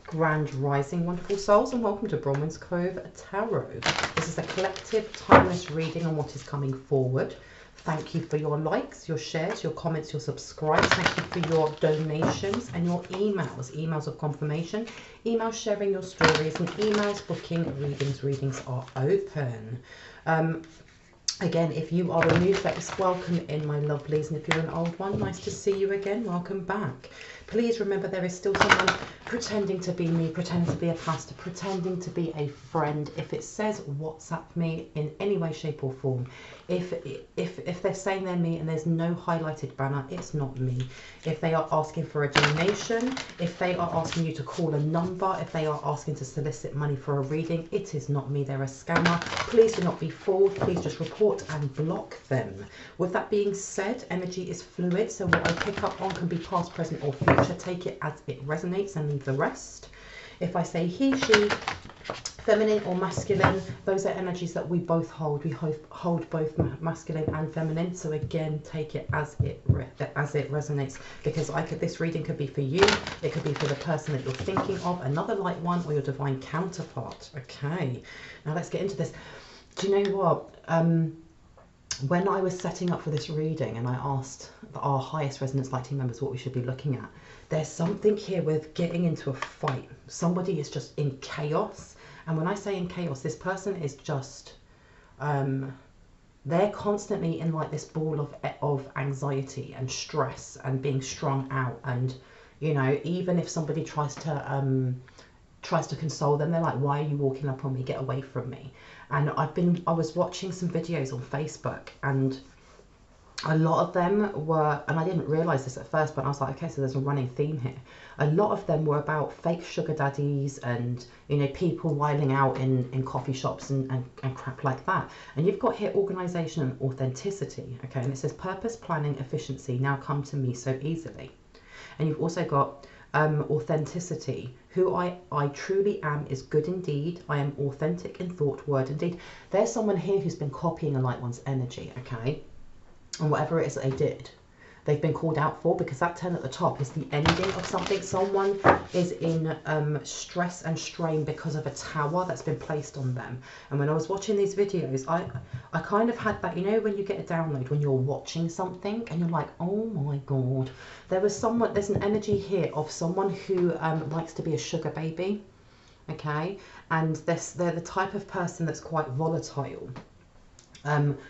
Grand Rising, wonderful souls, and welcome to Bronwen's Cove Tarot. This is a collective, timeless reading on what is coming forward. Thank you for your likes, your shares, your comments, your subscribes. Thank you for your donations and your emails. Emails of confirmation, emails sharing your stories, and emails booking readings. Readings are open. Again, if you are a new face, welcome in, my lovelies. And if you're an old one, nice to see you again. Welcome back. Please remember there is still someone pretending to be me, pretending to be a pastor, pretending to be a friend. If it says WhatsApp me in any way, shape or form, if they're saying they're me and there's no highlighted banner, it's not me. If they are asking for a donation, if they are asking you to call a number, if they are asking to solicit money for a reading, it is not me. They're a scammer. Please do not be fooled. Please just report and block them. With that being said, energy is fluid, so what I pick up on can be past, present or future. Take it as it resonates and leave the rest. If I say he, she, feminine or masculine, those are energies that we both hold. We hold both masculine and feminine, so again, take it as it resonates, because this reading could be for you, it could be for the person that you're thinking of, another light one, or your divine counterpart. Okay, now let's get into this. Do you know what? When I was setting up for this reading and I asked our highest resonance light team members what we should be looking at, there's something here with getting into a fight. Somebody is just in chaos. And when I say in chaos, this person is just, they're constantly in like this ball of anxiety and stress and being strung out. And, you know, even if somebody tries to console them, they're like, why are you walking up on me? Get away from me. And I was watching some videos on Facebook, and a lot of them were, and I didn't realize this at first, but I was like, okay, so there's a running theme here. A lot of them were about fake sugar daddies and, you know, people whiling out in coffee shops and crap like that. And you've got here organization and authenticity, okay? And it says purpose, planning, efficiency now come to me so easily. And you've also got authenticity. Who I truly am is good indeed. I am authentic in thought, word, and deed. There's someone here who's been copying a light one's energy, okay? And whatever it is that they did, they've been called out for, because that 10 at the top is the ending of something. Someone is in stress and strain because of a tower that's been placed on them. And when I was watching these videos, I kind of had that, you know, when you get a download when you're watching something and you're like, oh my god. There's an energy here of someone who likes to be a sugar baby, okay? And they're the type of person that's quite volatile.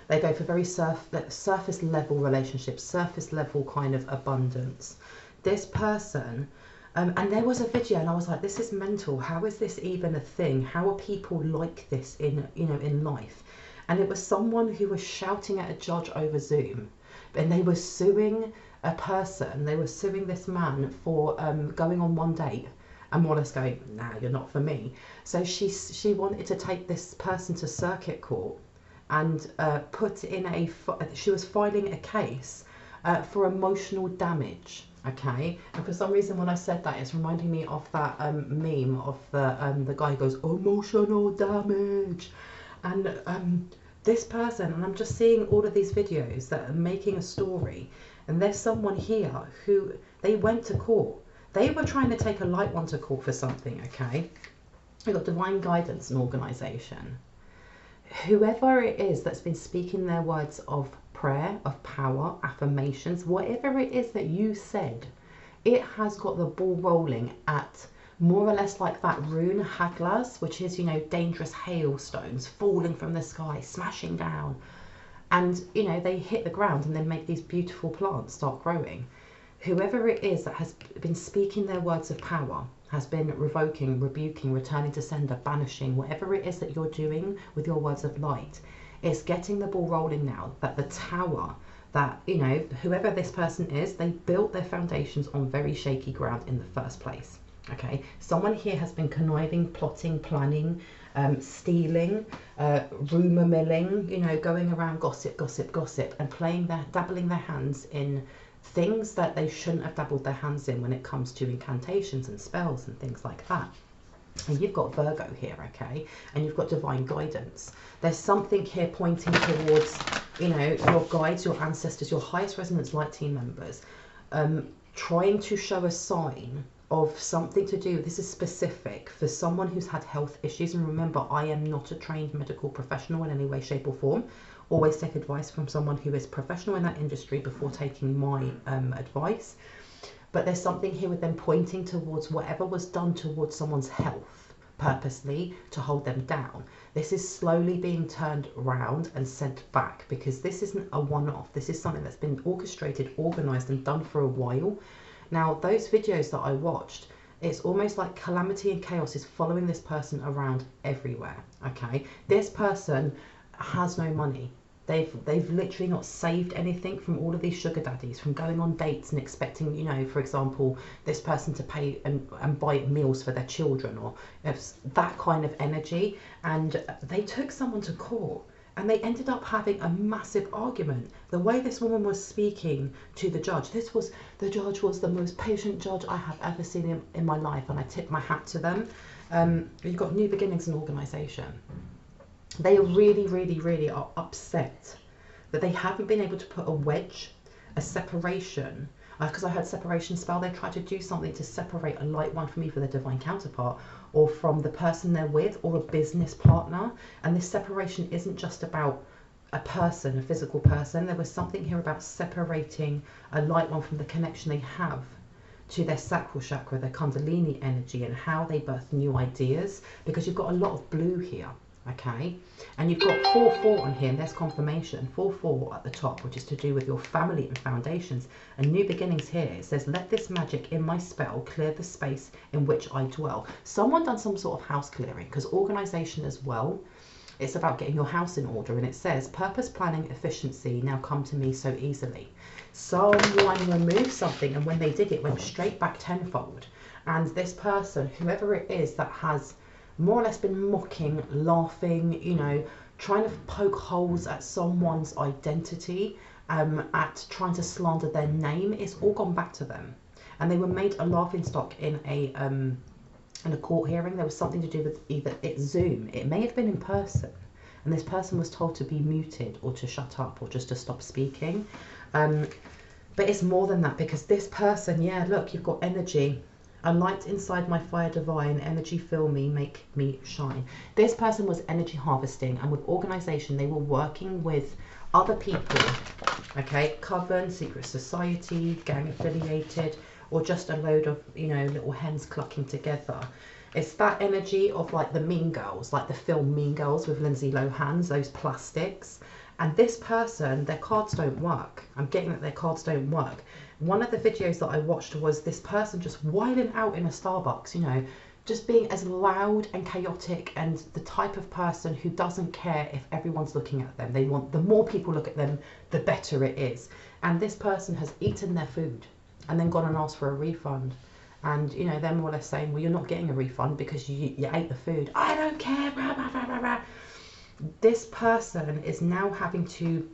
They go for very surface level relationships, surface level kind of abundance. This person, and there was a video and I was like, this is mental. How is this even a thing? How are people like this in life? And it was someone who was shouting at a judge over Zoom, and they were suing a person. They were suing this man for going on one date, and more or less going, nah, you're not for me. So she wanted to take this person to circuit court and put in she was filing a case for emotional damage, okay? And for some reason when I said that, it's reminding me of that meme of the guy who goes, emotional damage. And this person, and I'm just seeing all of these videos that are making a story, and there's someone here who, they went to court. They were trying to take a light one to court for something, okay? We've got divine guidance and organisation. Whoever it is that's been speaking their words of prayer, of power, affirmations, whatever it is that you said, it has got the ball rolling at more or less like that rune haglas, which is, you know, dangerous hailstones falling from the sky, smashing down. And, you know, they hit the ground and then make these beautiful plants start growing. Whoever it is that has been speaking their words of power, has been revoking, rebuking, returning to sender, banishing, whatever it is that you're doing with your words of light, it's getting the ball rolling now that the tower, that, you know, whoever this person is, they built their foundations on very shaky ground in the first place, okay? Someone here has been conniving, plotting, planning, stealing, rumour milling, you know, going around gossip, and dabbling their hands in things that they shouldn't have dabbled their hands in when it comes to incantations and spells and things like that. And you've got Virgo here, okay? And you've got divine guidance. There's something here pointing towards, you know, your guides, your ancestors, your highest resonance light team members, trying to show a sign of something to do, this is specific for someone who's had health issues. And remember, I am not a trained medical professional in any way, shape or form. Always take advice from someone who is professional in that industry before taking my advice. But there's something here with them pointing towards whatever was done towards someone's health purposely to hold them down. This is slowly being turned around and sent back, because this isn't a one-off. This is something that's been orchestrated, organised and done for a while. Now, those videos that I watched, it's almost like calamity and chaos is following this person around everywhere, okay? This person has no money. They've literally not saved anything from all of these sugar daddies, from going on dates and expecting, you know, for example, this person to pay and buy meals for their children, or that kind of energy. And they took someone to court and they ended up having a massive argument. The way this woman was speaking to the judge, the judge was the most patient judge I have ever seen in my life, and I tip my hat to them. You've got New Beginnings in organisation. They really are upset that they haven't been able to put a wedge, a separation, because I heard separation spell. They tried to do something to separate a light one from either their divine counterpart or from the person they're with, or a business partner. And this separation isn't just about a person, a physical person. There was something here about separating a light one from the connection they have to their sacral chakra, their kundalini energy, and how they birth new ideas, because you've got a lot of blue here. Okay, and you've got 4-4 on here, and there's confirmation. 4-4 at the top, which is to do with your family and foundations. And New Beginnings here, it says, let this magic in my spell clear the space in which I dwell. Someone done some sort of house clearing, because organisation as well, it's about getting your house in order. And it says, purpose, planning, efficiency now come to me so easily. Someone removed something, and when they did, it went straight back tenfold. And this person, whoever it is that has more or less been mocking, laughing, you know, trying to poke holes at someone's identity, at trying to slander their name, it's all gone back to them. And they were made a laughing stock in a court hearing. There was something to do with either it's Zoom, it may have been in person, and this person was told to be muted or to shut up or just to stop speaking. But it's more than that, because this person, yeah, look, you've got energy. A light inside my fire divine, energy fill me, make me shine. This person was energy harvesting, and with organisation, they were working with other people, okay, coven, secret society, gang affiliated, or just a load of, you know, little hens clucking together. It's that energy of like the Mean Girls, like the film Mean Girls with Lindsay Lohan's, those plastics. And this person, their cards don't work. I'm getting that their cards don't work. One of the videos that I watched was this person just wilding out in a Starbucks, you know, just being as loud and chaotic, and the type of person who doesn't care if everyone's looking at them. They want, the more people look at them, the better it is. And this person has eaten their food and then gone and asked for a refund. And, you know, they're more or less saying, well, you're not getting a refund because you ate the food. I don't care. Rah, rah, rah, rah, rah. This person is now having to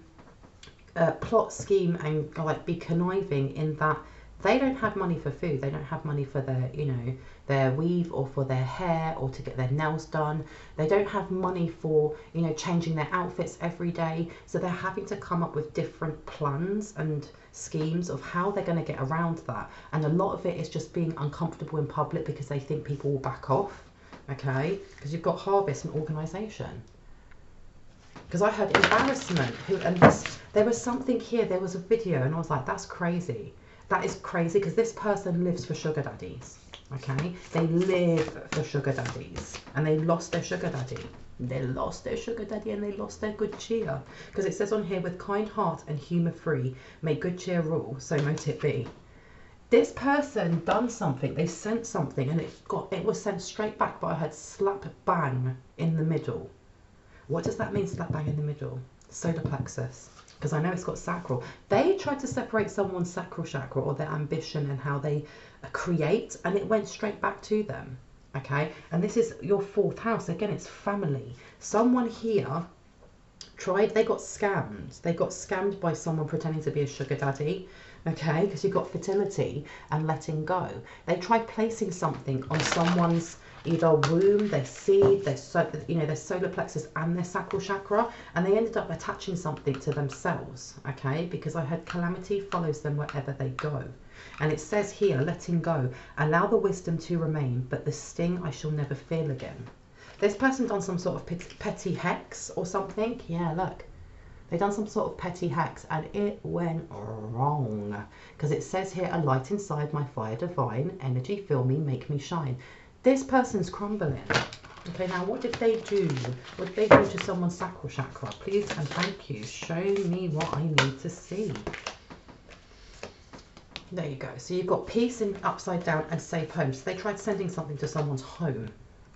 plot, scheme and like be conniving in that they don't have money for food. They don't have money for their, you know, their weave or for their hair or to get their nails done. They don't have money for, you know, changing their outfits every day. So they're having to come up with different plans and schemes of how they're going to get around that. And a lot of it is just being uncomfortable in public because they think people will back off. Okay, because you've got harvest and organisation. Because I heard embarrassment, and this, there was something here, there was a video, and I was like, that's crazy. That is crazy, because this person lives for sugar daddies, okay? They live for sugar daddies, and they lost their sugar daddy. They lost their sugar daddy, and they lost their good cheer. Because it says on here, with kind heart and humour free, may good cheer rule, so mote it be. This person done something, they sent something, and it was sent straight back, but I heard slap bang in the middle. What does that mean, slap bang in the middle? Solar plexus. Because I know it's got sacral. They tried to separate someone's sacral chakra or their ambition and how they create, and it went straight back to them. Okay, and this is your 4th house. Again, it's family. Someone here tried, they got scammed. They got scammed by someone pretending to be a sugar daddy. Okay, because you've got fertility and letting go. They tried placing something on someone's either womb, their seed, their solar plexus and their sacral chakra, and they ended up attaching something to themselves. Okay, because I heard calamity follows them wherever they go. And it says here, letting go, allow the wisdom to remain, but the sting I shall never feel again. This person done some sort of petty hex or something. Yeah, look. They done some sort of petty hex and it went wrong. Because it says here, a light inside my fire divine, energy fill me, make me shine. This person's crumbling. Okay, now what did they do? What did they do to someone's sacral chakra? Please and thank you. Show me what I need to see. There you go. So you've got peace in upside down and safe home. So they tried sending something to someone's home.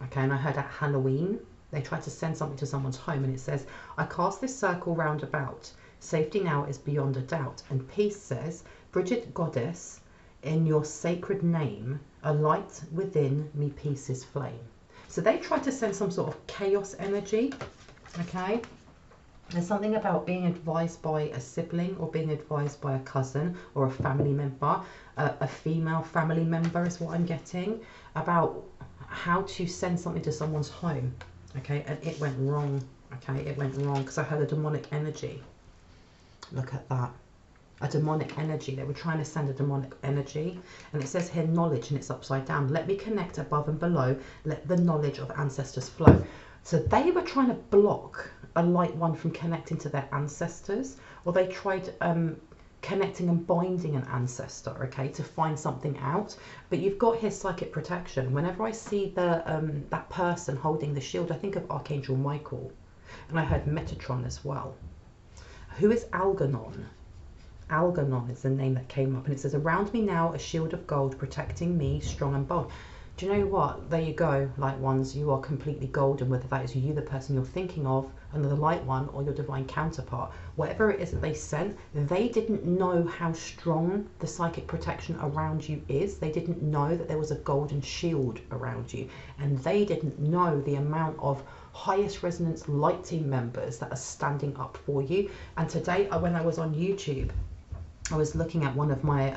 Okay, and I heard at Halloween, they tried to send something to someone's home and it says, I cast this circle round about. Safety now is beyond a doubt. And peace says, Bridget Goddess, in your sacred name, a light within me peace's flame. So they tried to send some sort of chaos energy, okay? There's something about being advised by a sibling or being advised by a cousin or a family member, a female family member is what I'm getting, about how to send something to someone's home, okay? And it went wrong, okay? It went wrong because I heard a demonic energy. Look at that. A demonic energy. They were trying to send a demonic energy, and it says here knowledge, and it's upside down. Let me connect above and below, let the knowledge of ancestors flow. So they were trying to block a light one from connecting to their ancestors, or they tried connecting and binding an ancestor, okay, to find something out. But you've got here psychic protection. Whenever I see the that person holding the shield, I think of Archangel Michael, and I heard Metatron as well. Who is Algernon? Algernon is the name that came up, and it says, around me now a shield of gold protecting me strong and bold. Do you know what? There you go, light ones. You are completely golden, whether that is you, the person you're thinking of, another light one, or your divine counterpart. Whatever it is that they sent, they didn't know how strong the psychic protection around you is. They didn't know that there was a golden shield around you, and they didn't know the amount of highest resonance light team members that are standing up for you. And today, when I was on YouTube, I was looking at one of my,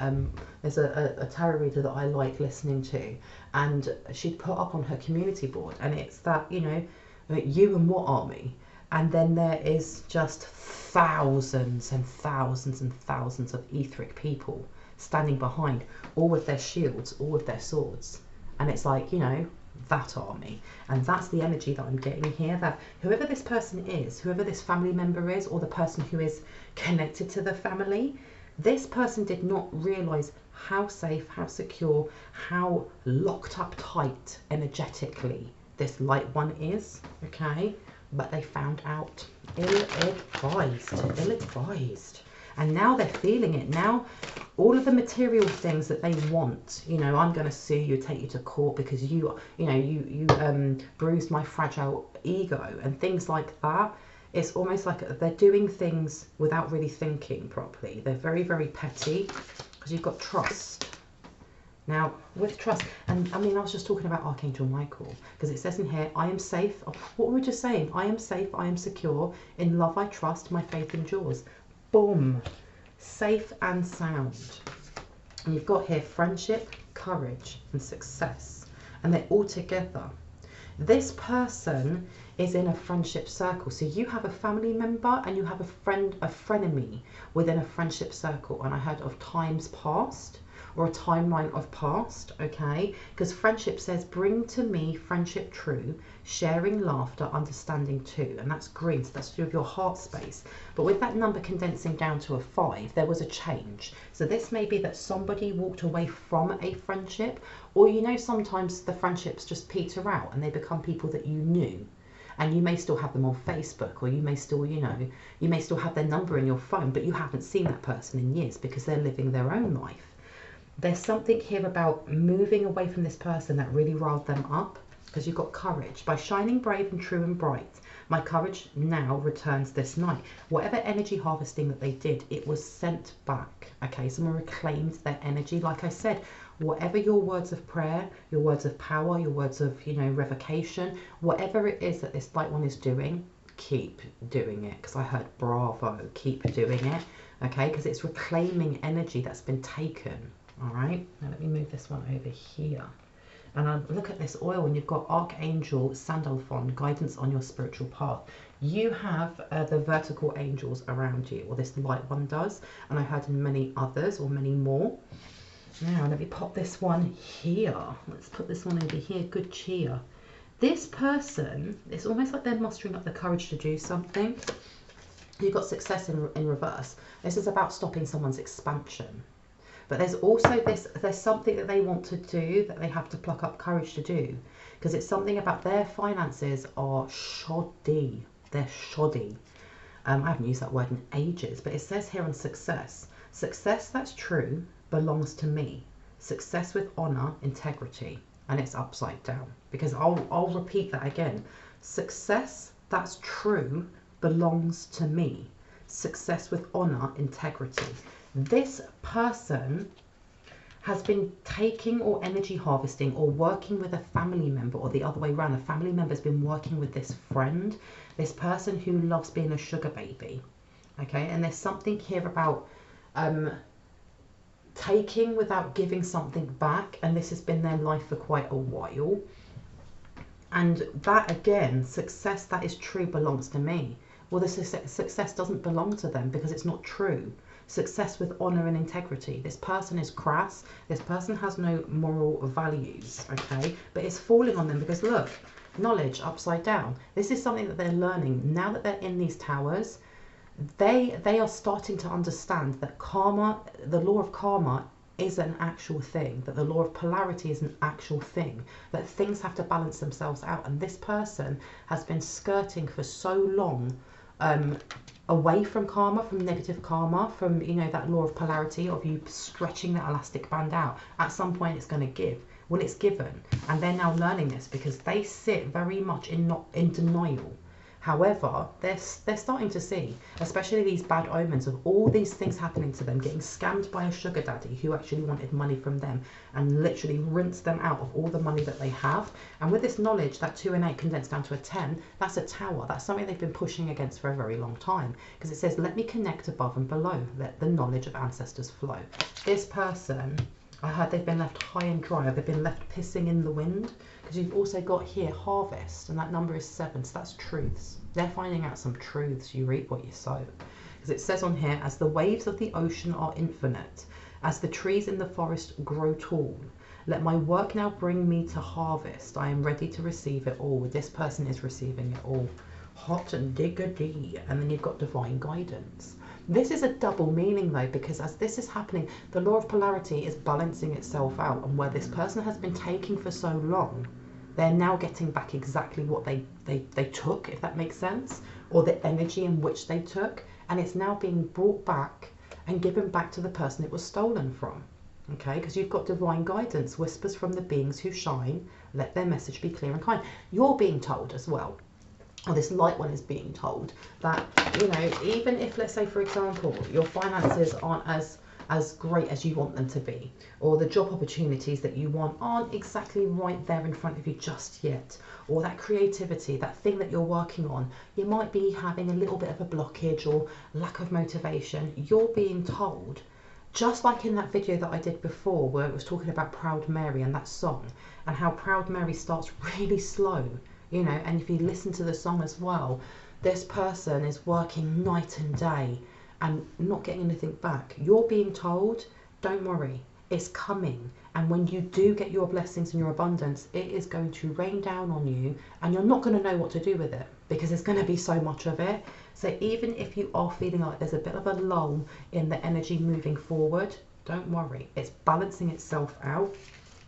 there's a tarot reader that I like listening to, and she'd put up on her community board, and it's that, you know, you and what army? And then there is just thousands and thousands and thousands of etheric people standing behind, all with their shields, all with their swords. And it's like, you know, that army. And that's the energy that I'm getting here, that whoever this person is, whoever this family member is, or the person who is connected to the family, this person did not realise how safe, how secure, how locked up tight energetically this light one is, okay? But they found out. Ill-advised, ill-advised. And now they're feeling it. Now, all of the material things that they want, you know, I'm going to sue you, take you to court because you know, you bruised my fragile ego and things like that. It's almost like they're doing things without really thinking properly. They're very, very petty because you've got trust. Now, with trust, and I mean, I was just talking about Archangel Michael, because it says in here, I am safe. What were we just saying? I am safe, I am secure. In love I trust, my faith endures. Boom. Safe and sound. And you've got here friendship, courage, and success. And they're all together. This person is in a friendship circle. So you have a family member and you have a friend, a frenemy within a friendship circle. And I heard of times past, or a timeline of past, okay? Because friendship says, bring to me friendship true, sharing laughter, understanding too. And that's green, so that's to do with your heart space. But with that number condensing down to a 5, there was a change. So this may be that somebody walked away from a friendship, or you know, sometimes the friendships just peter out and they become people that you knew. And you may still have them on Facebook, or you may still, you know, you may still have their number in your phone, but you haven't seen that person in years because they're living their own life. There's something here about moving away from this person that really riled them up, because you've got courage. By shining brave and true and bright, my courage now returns this night. Whatever energy harvesting that they did, it was sent back. Okay, someone reclaimed their energy. Like I said, whatever your words of prayer, your words of power, your words of, you know, revocation, whatever it is that this light one is doing, keep doing it. Because I heard bravo, keep doing it. Okay, because it's reclaiming energy that's been taken. All right, now let me move this one over here. And I look at this oil, and you've got Archangel Sandalphon, guidance on your spiritual path. You have the vertical angels around you, or this light one does, and I heard in many others, or many more. Now, let me pop this one here. Let's put this one over here. Good cheer. This person, it's almost like they're mustering up the courage to do something. You've got success in reverse. This is about stopping someone's expansion. But there's also there's something that they want to do that they have to pluck up courage to do. Because it's something about their finances are shoddy. They're shoddy. I haven't used that word in ages, but it says here on success. Success that's true belongs to me. Success with honor, integrity. And it's upside down. Because I'll repeat that again. Success that's true belongs to me. Success with honor, integrity. This person has been taking or energy harvesting or working with a family member, or the other way around. A family member has been working with this friend, this person who loves being a sugar baby. Okay, and there's something here about taking without giving something back, and this has been their life for quite a while. And that again, success that is true belongs to me. Well, the success doesn't belong to them because it's not true. Success with honor and integrity. This person is crass. This person has no moral values, okay? But it's falling on them because look, knowledge upside down. This is something that they're learning. Now that they're in these towers, they are starting to understand that karma, the law of karma, is an actual thing, that the law of polarity is an actual thing, that things have to balance themselves out. And this person has been skirting for so long away from karma, from negative karma, from, you know, that law of polarity of you stretching that elastic band out. At some point it's going to give. Well, it's given, and they're now learning this because they sit very much in denial. However, they're starting to see, especially these bad omens of all these things happening to them, getting scammed by a sugar daddy who actually wanted money from them and literally rinsed them out of all the money that they have. And with this knowledge, that 2 and 8 condensed down to a 10, that's a tower. That's something they've been pushing against for a very long time, because it says, let me connect above and below, let the knowledge of ancestors flow. This person, I heard they've been left high and dry, or they've been left pissing in the wind, because you've also got here harvest, and that number is 7, so that's truths. They're finding out some truths. You reap what you sow. Because it says on here, as the waves of the ocean are infinite, as the trees in the forest grow tall, let my work now bring me to harvest. I am ready to receive it all. This person is receiving it all. Hot and diggity. And then you've got divine guidance. This is a double meaning though, because as this is happening, the law of polarity is balancing itself out, and where this person has been taking for so long, they're now getting back exactly what they took, if that makes sense, or the energy in which they took, and it's now being brought back and given back to the person it was stolen from. Okay, because you've got divine guidance, whispers from the beings who shine, let their message be clear and kind. You're being told as well, or this light one is being told, that, you know, even if, let's say for example, your finances aren't as great as you want them to be, or the job opportunities that you want aren't exactly right there in front of you just yet, or that creativity, that thing that you're working on, you might be having a little bit of a blockage or lack of motivation. You're being told, just like in that video that I did before where it was talking about Proud Mary and that song, and how Proud Mary starts really slow, you know, and if you listen to the song as well, this person is working night and day and not getting anything back. You're being told, don't worry, it's coming. And when you do get your blessings and your abundance, it is going to rain down on you, and you're not going to know what to do with it because there's going to be so much of it. So even if you are feeling like there's a bit of a lull in the energy moving forward, don't worry, it's balancing itself out.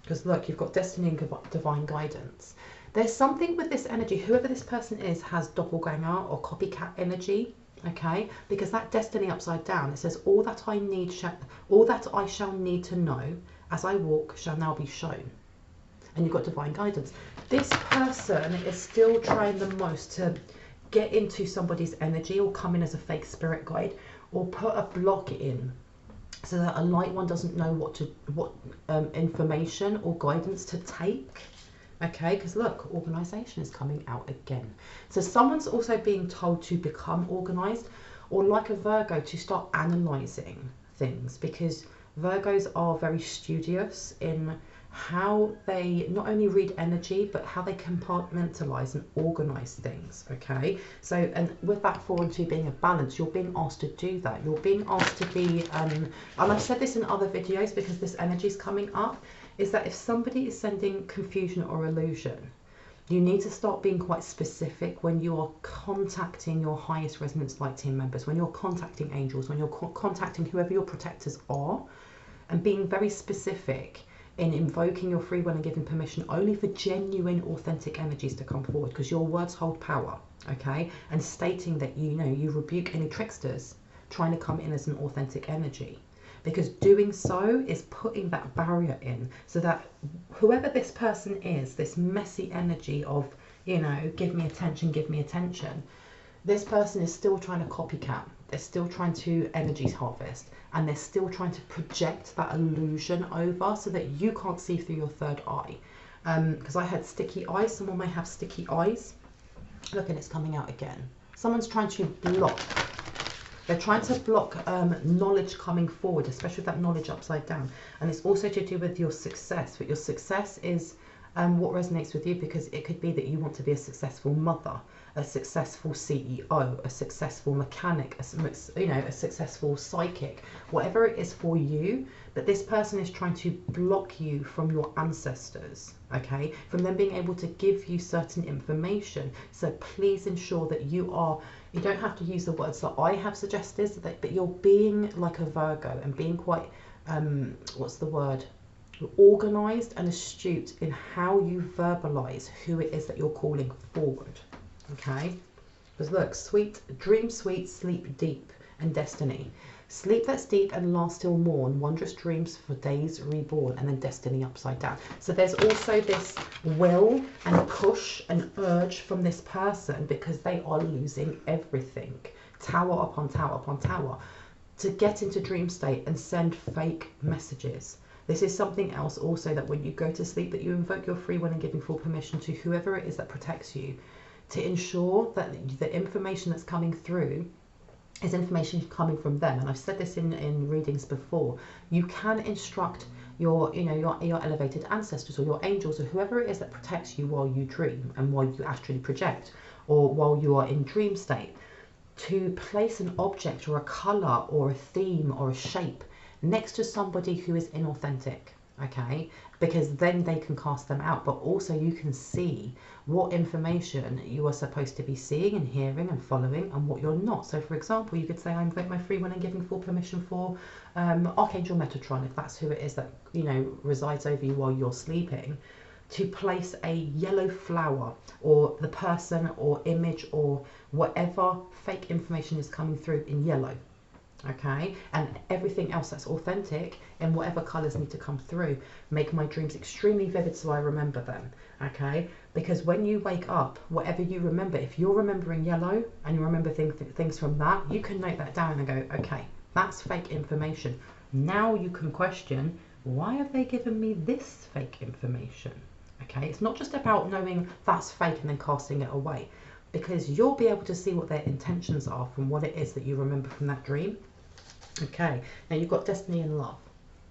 Because look, you've got destiny and divine guidance. There's something with this energy, whoever this person is has doppelganger or copycat energy. Okay, because that destiny upside down, it says, all that I shall need to know as I walk shall now be shown. And you've got divine guidance. This person is still trying the most to get into somebody's energy, or come in as a fake spirit guide, or put a block in so that a light one doesn't know what information or guidance to take. Okay, because look, organisation is coming out again. So someone's also being told to become organised, or like a Virgo, to start analysing things, because Virgos are very studious in how they not only read energy, but how they compartmentalize and organize things. Okay, so, and with that 4 and 2 being a balance, you're being asked to do that. You're being asked to be, and I've said this in other videos because this energy is coming up, is that if somebody is sending confusion or illusion, you need to start being quite specific when you are contacting your highest resonance light team members, when you're contacting angels, when you're contacting whoever your protectors are, and being very specific in invoking your free will and giving permission only for genuine, authentic energies to come forward, because your words hold power, okay? And stating that, you know, you rebuke any tricksters trying to come in as an authentic energy, because doing so is putting that barrier in so that whoever this person is, this messy energy of, you know, give me attention, this person is still trying to copycat. They're still trying to energies harvest, and they're still trying to project that illusion over so that you can't see through your third eye. Because I had sticky eyes. Someone may have sticky eyes. Look, and it's coming out again. Someone's trying to block. They're trying to block knowledge coming forward, especially with that knowledge upside down. And it's also to do with your success. But your success is what resonates with you, because it could be that you want to be a successful mother, a successful CEO, a successful mechanic, a successful psychic, whatever it is for you. But this person is trying to block you from your ancestors, okay, from them being able to give you certain information. So please ensure that you don't have to use the words that I have suggested, but you're being like a Virgo and being quite, what's the word? Organized and astute in how you verbalize who it is that you're calling forward. Okay, because look, sweet, dream sweet, sleep deep, and destiny. Sleep that's deep and last till morn, wondrous dreams for days reborn, and then destiny upside down. So there's also this will and push and urge from this person, because they are losing everything, tower upon tower upon tower, to get into dream state and send fake messages. This is something else also, that when you go to sleep, that you invoke your free will and giving full permission to whoever it is that protects you, to ensure that the information that's coming through is information coming from them. And I've said this in readings before. You can instruct your elevated ancestors or your angels or whoever it is that protects you while you dream and while you astrally project, or while you are in dream state, to place an object or a color or a theme or a shape next to somebody who is inauthentic, okay? Because then they can cast them out, but also you can see what information you are supposed to be seeing and hearing and following, and what you're not. So for example, you could say, I invoke my free will and giving full permission for Archangel Metatron, if that's who it is that, you know, resides over you while you're sleeping, to place a yellow flower or the person or image or whatever fake information is coming through in yellow. Okay, and everything else that's authentic in whatever colors need to come through. Make my dreams extremely vivid so I remember them. Okay, because when you wake up, whatever you remember, if you're remembering yellow and you remember things from that, you can note that down and go, okay, that's fake information. Now you can question, why have they given me this fake information? Okay, it's not just about knowing that's fake and then casting it away, because you'll be able to see what their intentions are from what it is that you remember from that dream. Okay, now you've got destiny and love.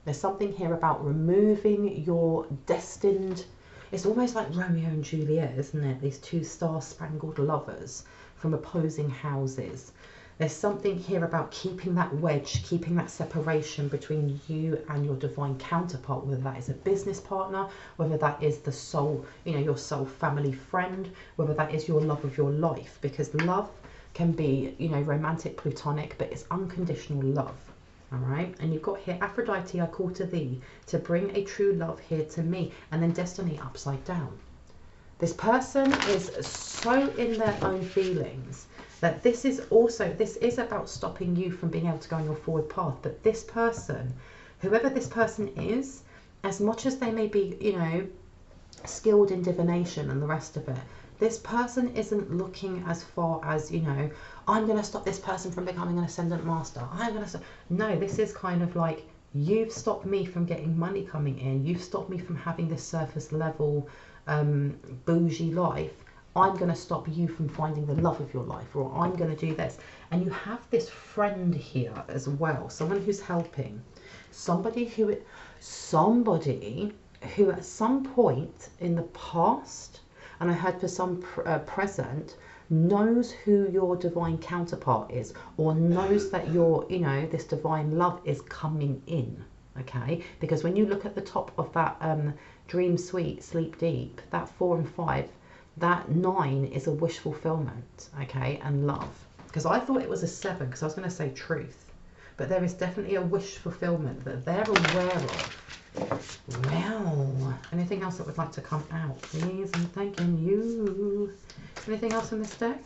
There's something here about removing your destined, it's almost like Romeo and Juliet, isn't it? These two star-spangled lovers from opposing houses. There's something here about keeping that wedge, keeping that separation between you and your divine counterpart, whether that is a business partner, whether that is the soul, you know, your soul family friend, whether that is your love of your life, because love can be, you know, romantic, platonic, but it's unconditional love. All right, and you've got here, Aphrodite, I call to thee to bring a true love here to me, and then destiny upside down. This person is so in their own feelings that this is about stopping you from being able to go on your forward path. But this person, whoever this person is, as much as they may be, you know, skilled in divination and the rest of it, this person isn't looking as far as, you know, I'm going to stop this person from becoming an ascendant master. I'm going to stop. No, this is kind of like, you've stopped me from getting money coming in. You've stopped me from having this surface level bougie life. I'm going to stop you from finding the love of your life, or I'm going to do this. And you have this friend here as well, someone who's helping, somebody who at some point in the past, and I heard for some present, knows who your divine counterpart is, or knows that your, you know, this divine love is coming in. Okay, because when you look at the top of that dream sweet, sleep deep, that 4 and 5, that 9 is a wish fulfillment, okay, and love. Because I thought it was a 7, because I was going to say truth, but there is definitely a wish fulfillment that they're aware of. Well, anything else that would like to come out, please? I'm thanking you. Anything else in this deck?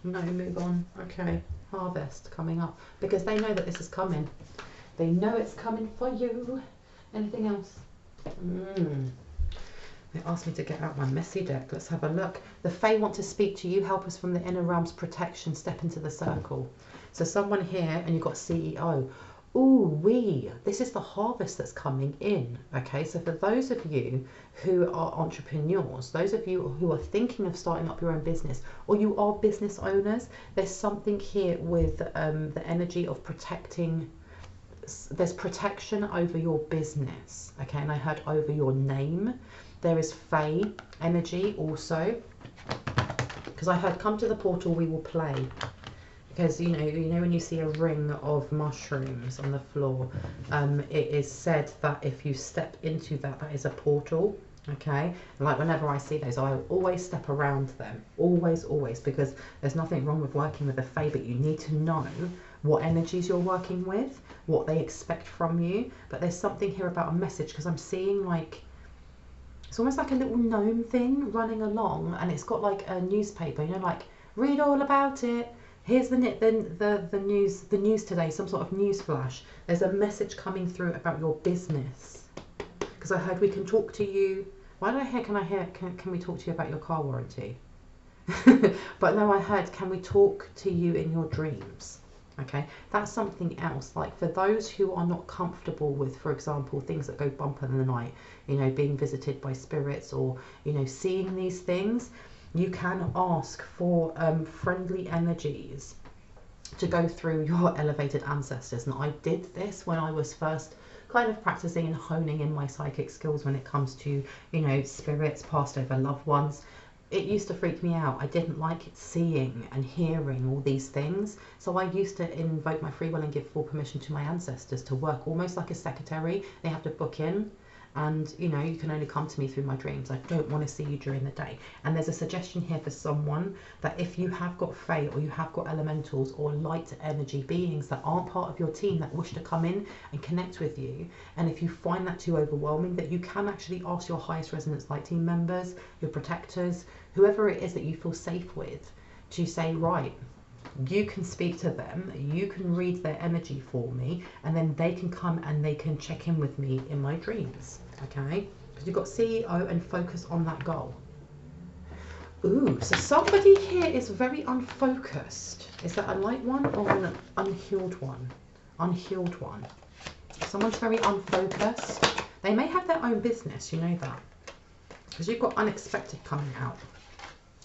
No, move on. Okay, harvest coming up, because they know that this is coming. They know it's coming for you. Anything else? They asked me to get out my messy deck. Let's have a look. The Fae want to speak to you. Help us from the inner realm's protection. Step into the circle. So someone here, and you've got CEO. Ooh, this is the harvest that's coming in. Okay, so for those of you who are entrepreneurs, those of you who are thinking of starting up your own business, or you are business owners, there's something here with the energy of protecting. There's protection over your business, okay, and I heard over your name. There is Fae energy also, because I heard come to the portal, we will play. Because you know when you see a ring of mushrooms on the floor, it is said that if you step into that, that is a portal. Okay, and like whenever I see those, I always step around them, always, because there's nothing wrong with working with a Fae, but you need to know what energies you're working with, what they expect from you. But there's something here about a message, because I'm seeing like, it's almost like a little gnome thing running along, and it's got like a newspaper, you know, like read all about it. Here's the news today, some sort of news flash. There's a message coming through about your business, because I heard we can talk to you. Why did I hear can we talk to you about your car warranty? But no, I heard can we talk to you in your dreams. Okay, that's something else. Like for those who are not comfortable with, for example, things that go bump in the night, you know, being visited by spirits, or you know, seeing these things, you can ask for friendly energies to go through your elevated ancestors. And I did this when I was first kind of practicing and honing in my psychic skills when it comes to, you know, spirits, passed over loved ones. It used to freak me out. I didn't like seeing and hearing all these things. So I used to invoke my free will and give full permission to my ancestors to work almost like a secretary. They have to book in. And, you know, you can only come to me through my dreams. I don't want to see you during the day. And there's a suggestion here for someone that if you have got Fae, or you have got elementals or light energy beings that aren't part of your team that wish to come in and connect with you, and if you find that too overwhelming, that you can actually ask your highest resonance light team members, your protectors, whoever it is that you feel safe with, to say, right, you can speak to them, you can read their energy for me, and then they can come and they can check in with me in my dreams. Okay, because you've got CEO and focus on that goal. Ooh, so somebody here is very unfocused. Is that a light one or an unhealed one? Unhealed one. Someone's very unfocused. They may have their own business, you know that, because you've got unexpected coming out.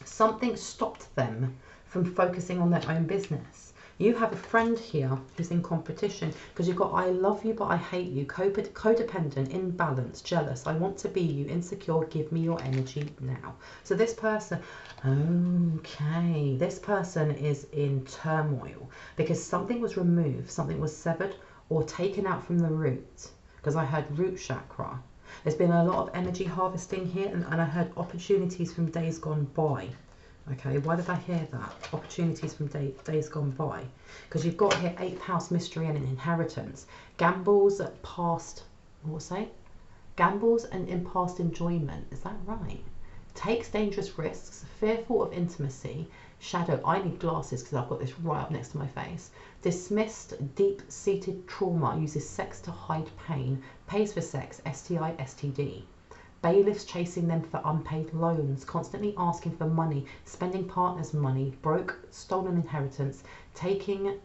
Something stopped them from focusing on their own business. You have a friend here who's in competition, because you've got I love you but I hate you, codependent, imbalanced, jealous, I want to be you, insecure, give me your energy now. So this person, okay, this person is in turmoil because something was removed, something was severed or taken out from the root, because I heard root chakra. There's been a lot of energy harvesting here, and I heard opportunities from days gone by. Okay, why did I hear that? Opportunities from days gone by. Because you've got here 8th house mystery and an inheritance. Gambles at past, what say? Gambles and in past enjoyment. Is that right? Takes dangerous risks, fearful of intimacy. Shadow, I need glasses because I've got this right up next to my face. Dismissed deep-seated trauma, uses sex to hide pain. Pays for sex, STI, STD. Bailiffs chasing them for unpaid loans, constantly asking for money, spending partners' money, broke, stolen inheritance, taken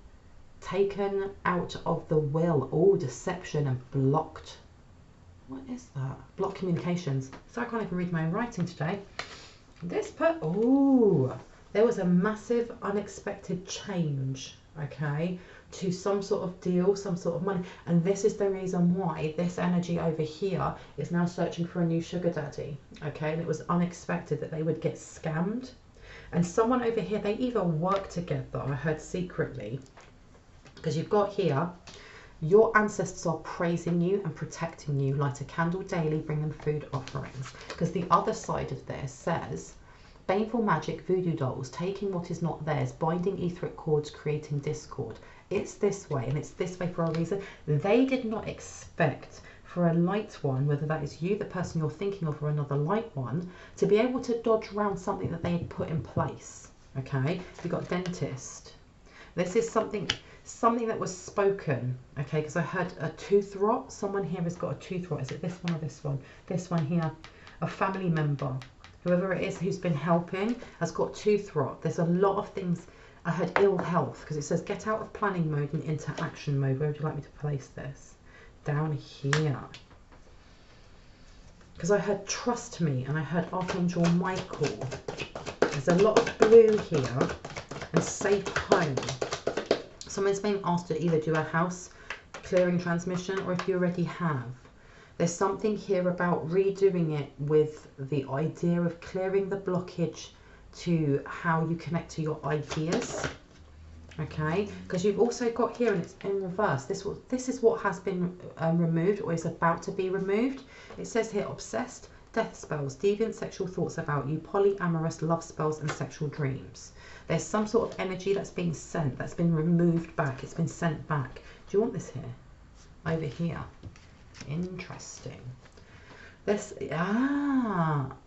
out of the will, all deception and blocked. What is that? Blocked communications. So I can't even read my own writing today. Ooh, there was a massive unexpected change, okay, to some sort of deal, some sort of money. And this is the reason why this energy over here is now searching for a new sugar daddy. Okay, and it was unexpected that they would get scammed. And someone over here, they either work together, I heard secretly, because you've got here, your ancestors are praising you and protecting you. Light a candle daily, bring them food offerings. Because the other side of this says, baneful magic, voodoo dolls, taking what is not theirs, binding etheric cords, creating discord. It's this way, and it's this way for a reason. They did not expect for a light one, whether that is you, the person you're thinking of, or another light one, to be able to dodge around something that they had put in place. Okay, you've got dentist. This is something that was spoken. Okay, because I heard a tooth rot. Someone here has got a tooth rot. Is it this one or this one? This one here. A family member, whoever it is who's been helping, has got tooth rot. There's a lot of things. I heard ill health, because it says get out of planning mode and into action mode. Where would you like me to place this? Down here. Because I heard trust me, and I heard Archangel Michael. There's a lot of blue here, and safe home. Someone's being asked to either do a house clearing transmission, or if you already have. There's something here about redoing it with the idea of clearing the blockage to how you connect to your ideas. Okay, because you've also got here, and it's in reverse, this is what has been removed, or is about to be removed. It says here, obsessed, death spells, deviant sexual thoughts about you, polyamorous love spells, and sexual dreams. There's some sort of energy that's being sent, that's been removed back, it's been sent back. Do you want this here? Over here. Interesting. This,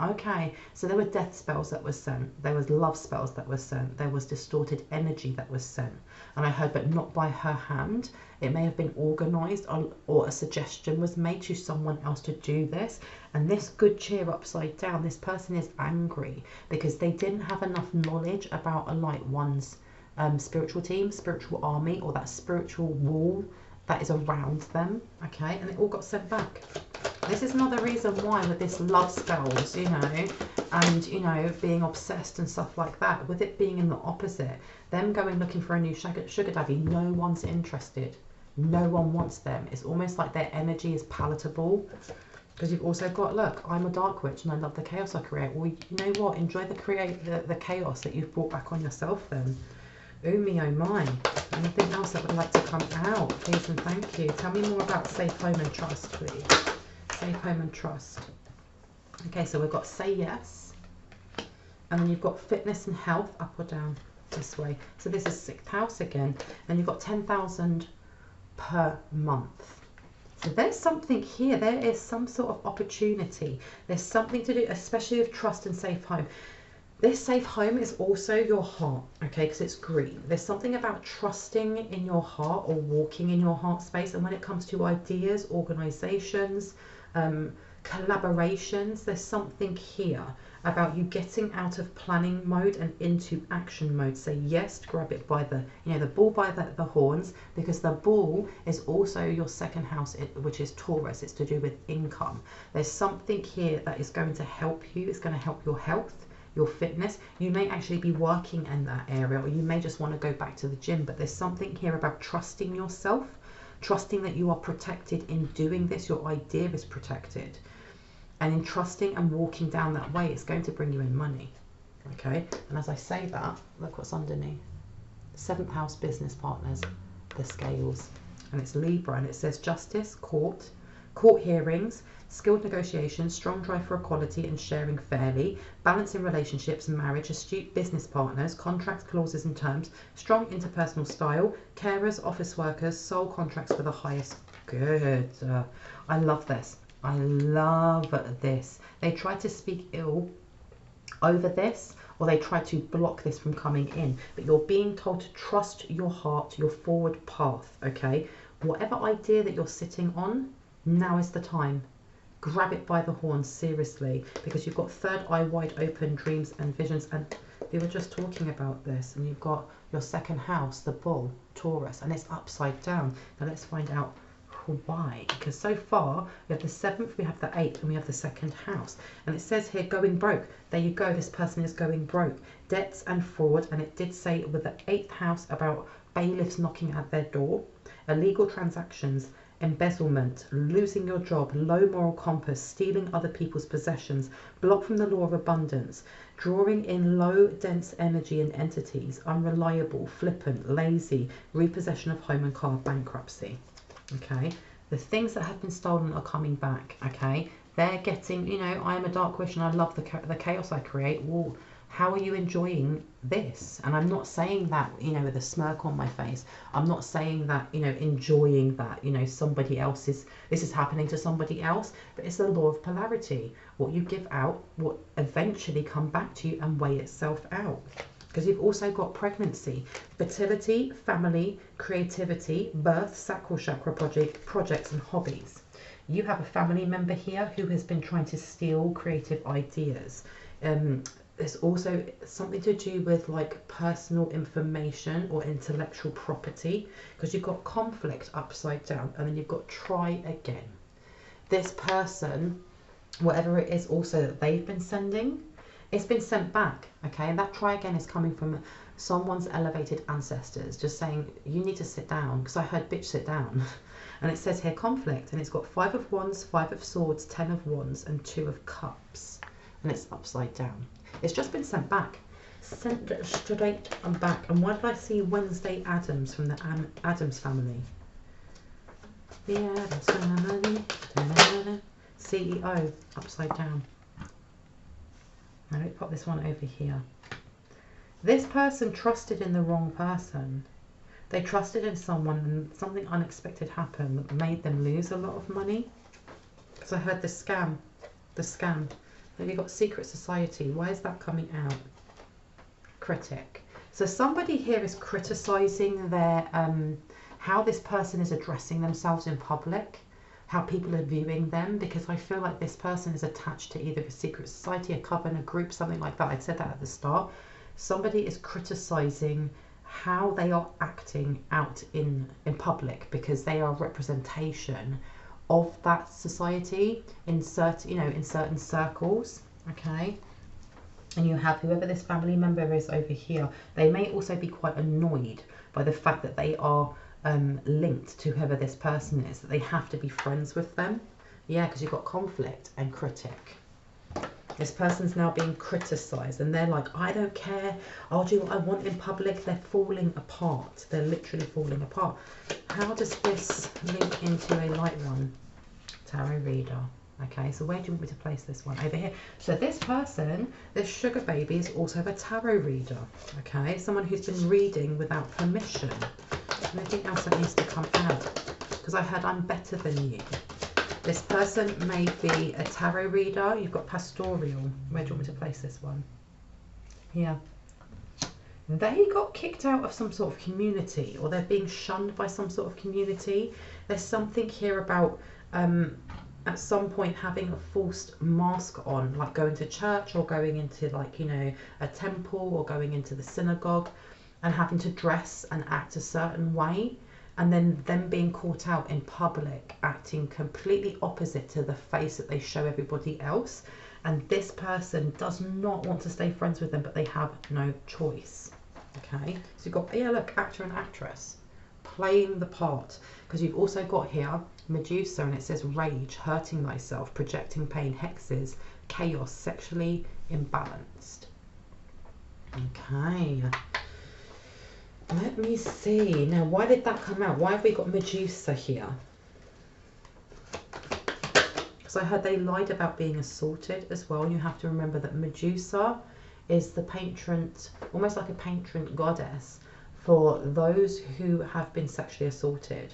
okay. So there were death spells that were sent. There was love spells that were sent. There was distorted energy that was sent. And I heard, but not by her hand. It may have been organised, or a suggestion was made to someone else to do this. And this good cheer upside down, this person is angry because they didn't have enough knowledge about a light one's spiritual team, spiritual army, or that spiritual wall that is around them. Okay, and it all got sent back. This is another reason why with this love spells, you know, and, you know, being obsessed and stuff like that, with it being in the opposite, them going looking for a new sugar daddy, no one's interested. No one wants them. It's almost like their energy is palatable. Because you've also got, look, I'm a dark witch and I love the chaos I create. Well, you know what? Enjoy the chaos that you've brought back on yourself then. Oh me, oh my. Anything else that would like to come out? Please and thank you. Tell me more about safe home and trust, please. Safe home and trust. Okay, so we've got say yes. And then you've got fitness and health, up or down, this way. So this is 6th house again. And you've got 10,000 per month. So there's something here. There is some sort of opportunity. There's something to do, especially with trust and safe home. This safe home is also your heart, okay, because it's green. There's something about trusting in your heart or walking in your heart space. And when it comes to ideas, organizations, collaborations, there's something here about you getting out of planning mode and into action mode. Say yes, grab it by the, you know, the bull by the horns, because the bull is also your 2nd house, which is Taurus. It's to do with income. There's something here that is going to help you. It's going to help your health, your fitness. You may actually be working in that area, or you may just want to go back to the gym, but there's something here about trusting yourself, trusting that you are protected in doing this. Your idea is protected. And in trusting and walking down that way, it's going to bring you in money. Okay? And as I say that, look what's underneath. 7th house business partners, the scales. And it's Libra, and it says justice, court hearings, skilled negotiations, strong drive for equality and sharing fairly, balance in relationships and marriage, astute business partners, contract clauses and terms, strong interpersonal style, carers, office workers, sole contracts for the highest good. I love this. I love this. They try to speak ill over this, or they try to block this from coming in, but you're being told to trust your heart, your forward path. Okay, whatever idea that you're sitting on, now is the time. Grab it by the horns, seriously, because you've got 3rd eye wide open, dreams and visions. And we were just talking about this, and you've got your 2nd house, the bull, Taurus, and it's upside down. Now let's find out Oracle, why? Because so far we have the 7th, we have the 8th, and we have the 2nd house. And it says here going broke. There you go, this person is going broke. Debts and fraud, and it did say with the 8th house about bailiffs knocking at their door, illegal transactions, embezzlement, losing your job, low moral compass, stealing other people's possessions, blocked from the law of abundance, drawing in low dense energy and entities, unreliable, flippant, lazy, repossession of home and car, bankruptcy. Okay, the things that have been stolen are coming back. Okay, they're getting, you know, I am a dark witch and I love the chaos I create. Well, how are you enjoying this? And I'm not saying that, you know, with a smirk on my face. I'm not saying that, you know, enjoying that, you know, somebody else is, this is happening to somebody else, but it's the law of polarity. What you give out will eventually come back to you and weigh itself out. Because you've also got pregnancy, fertility, family, creativity, birth, sacral chakra projects and hobbies. You have a family member here who has been trying to steal creative ideas. There's also something to do with like personal information or intellectual property, because you've got conflict upside down and then you've got try again. This person, whatever it is also that they've been sending, it's been sent back, okay? And that try again is coming from someone's elevated ancestors just saying, you need to sit down, because I heard bitch sit down. And it says here conflict, and it's got 5 of Wands, 5 of Swords, 10 of Wands, and 2 of Cups. And it's upside down. It's just been sent back. Sent straight and back. And why did I see Wednesday Addams from the Addams family? The Addams family. CEO, upside down. Now let me pop this one over here. This person trusted in the wrong person. They trusted in someone and something unexpected happened that made them lose a lot of money. Because I heard the scam. The scam. Then you've got secret society. Why is that coming out? Critic. So somebody here is criticizing their how this person is addressing themselves in public, how people are viewing them, because I feel like this person is attached to either a secret society, a coven, a group, something like that. I said that at the start. Somebody is criticizing how they are acting out in public, because they are representation of that society in certain, you know, in certain circles. Okay, and you have whoever this family member is over here. They may also be quite annoyed by the fact that they are linked to whoever this person is, that they have to be friends with them. Yeah, because you've got conflict and critic. This person's now being criticized and they're like, I don't care, I'll do what I want in public. They're falling apart. They're literally falling apart. How does this link into a light one? Tarot reader. Okay, so where do you want me to place this one? Over here. So this person, this sugar baby, is also a tarot reader. Okay, someone who's been reading without permission. Anything else that needs to come out? Because I heard I'm better than you. This person may be a tarot reader. You've got pastoral. Where do you want me to place this one? Here. They got kicked out of some sort of community, or they're being shunned by some sort of community. There's something here about at some point having a forced mask on, like going to church or going into, like, you know, a temple or going into the synagogue and having to dress and act a certain way. And then them being caught out in public, acting completely opposite to the face that they show everybody else. And this person does not want to stay friends with them, but they have no choice. Okay, so you've got, yeah, look, actor and actress playing the part. Because you've also got here Medusa, and it says rage, hurting thyself, projecting pain, hexes, chaos, sexually imbalanced. Okay. Let me see. Now, why did that come out? Why have we got Medusa here? Because I heard they lied about being assaulted as well. You have to remember that Medusa is the patron, almost like a patron goddess for those who have been sexually assaulted.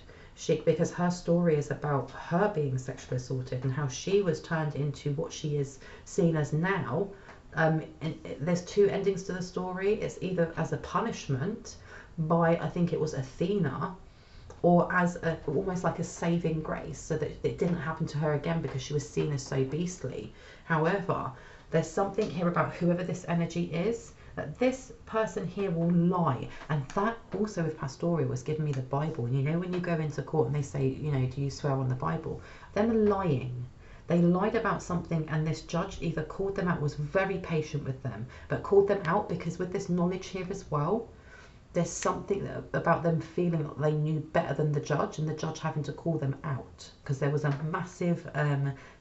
Because her story is about her being sexually assaulted and how she was turned into what she is seen as now. And there's 2 endings to the story. It's either as a punishment by, I think it was Athena, or as a, almost like a saving grace, so that it didn't happen to her again because she was seen as so beastly. However, There's something here about whoever this energy is, that this person here will lie. And that also with pastoral was giving me the Bible. And you know when you go into court and they say, you know, do you swear on the Bible? Them lying. They lied about something, and this judge either called them out, was very patient with them, but called them out because with this knowledge here as well, there's something about them feeling that they knew better than the judge, and the judge having to call them out because there was a massive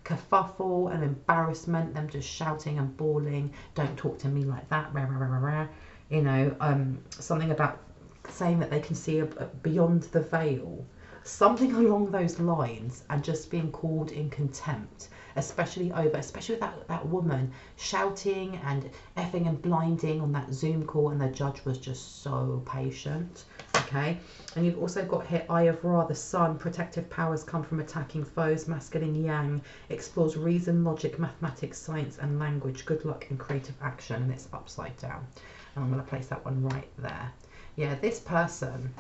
kerfuffle and embarrassment, them just shouting and bawling, don't talk to me like that, rah, rah, rah, rah. You know, something about saying that they can see beyond the veil, something along those lines, and just being called in contempt, especially with that woman shouting and effing and blinding on that Zoom call, and the judge was just so patient. Okay, and you've also got here Eye of Ra, the sun, protective powers come from attacking foes, masculine yang, explores reason, logic, mathematics, science and language, good luck and creative action, and it's upside down. And I'm going to place that one right there. Yeah, this person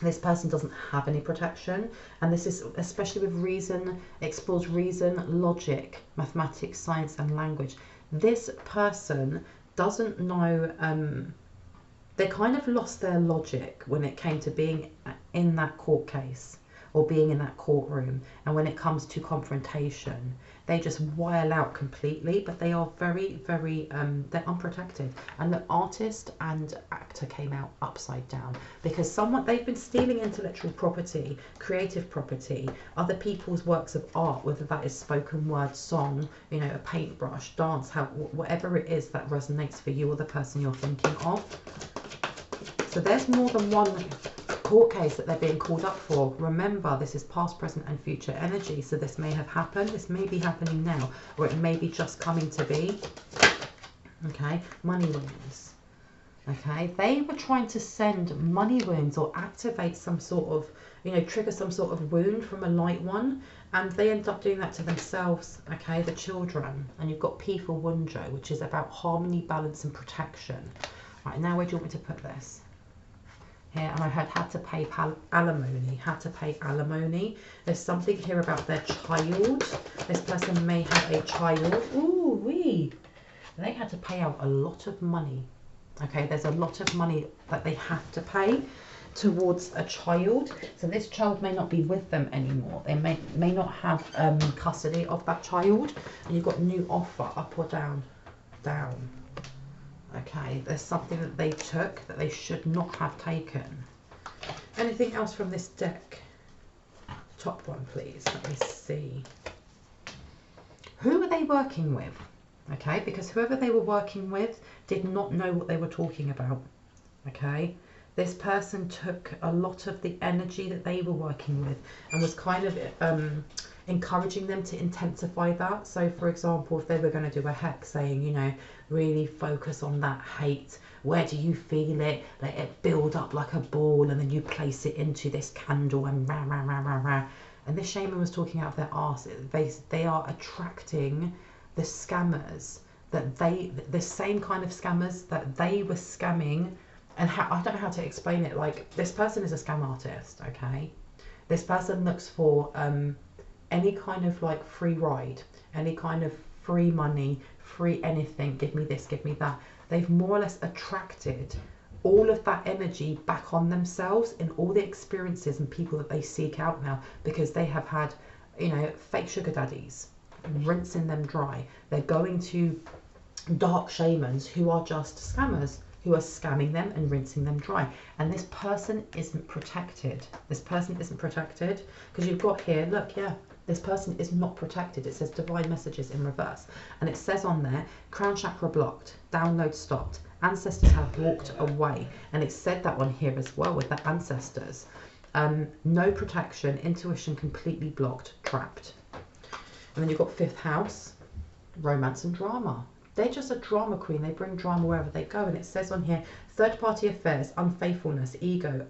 doesn't have any protection, and this is especially with reason, explores reason, logic, mathematics, science and language. This person doesn't know, they kind of lost their logic when it came to being in that court case or being in that courtroom, and when it comes to confrontation they just wild out completely, but they are very, very they're unprotected. And the artist and actor came out upside down because they've been stealing intellectual property, creative property, other people's works of art, whether that is spoken word, song, you know, a paintbrush, dance, whatever it is that resonates for you or the person you're thinking of. So there's more than one court case that they're being called up for. Remember, this is past, present and future energy, so this may have happened, this may be happening now, or it may be just coming to be. Okay, money wounds. Okay, they were trying to send money wounds or activate some sort of, you know, trigger some sort of wound from a light one, and they end up doing that to themselves. Okay, the children. And you've got P for Wunjo, which is about harmony, balance and protection. Right, now where do you want me to put this? Here, and I had to pay alimony. There's something here about their child. This person may have a child. Ooh wee! They had to pay out a lot of money. Okay, there's a lot of money that they have to pay towards a child. So this child may not be with them anymore. They may not have custody of that child. And you've got new offer, up or down? Down. Okay, there's something that they took that they should not have taken. Anything else from this deck? Top one, please. Let me see. Who were they working with? Okay, because whoever they were working with did not know what they were talking about. Okay, this person took a lot of the energy that they were working with and was kind of encouraging them to intensify that. So for example, if they were going to do a hex saying, you know, really focus on that hate, where do you feel it, let it build up like a ball, and then you place it into this candle and rah rah rah rah rah. And this shaman was talking out of their arse. They are attracting the scammers, the same kind of scammers that they were scamming. And I don't know how to explain it. Like, this person is a scam artist. Okay, this person looks for any kind of like free ride, any kind of free money, free anything, give me this, give me that. They've more or less attracted all of that energy back on themselves in all the experiences and people that they seek out now, because they have had, you know, fake sugar daddies rinsing them dry. They're going to dark shamans who are just scammers, who are scamming them and rinsing them dry. And this person isn't protected. This person isn't protected because you've got here, look, yeah, this person is not protected. It says divine messages in reverse, and it says on there, crown chakra blocked, download stopped, ancestors have walked away. And it said that one here as well with the ancestors. No protection, intuition completely blocked, trapped. And then you've got fifth house, romance and drama. They're just a drama queen. They bring drama wherever they go. And it says on here, third party affairs, unfaithfulness, ego,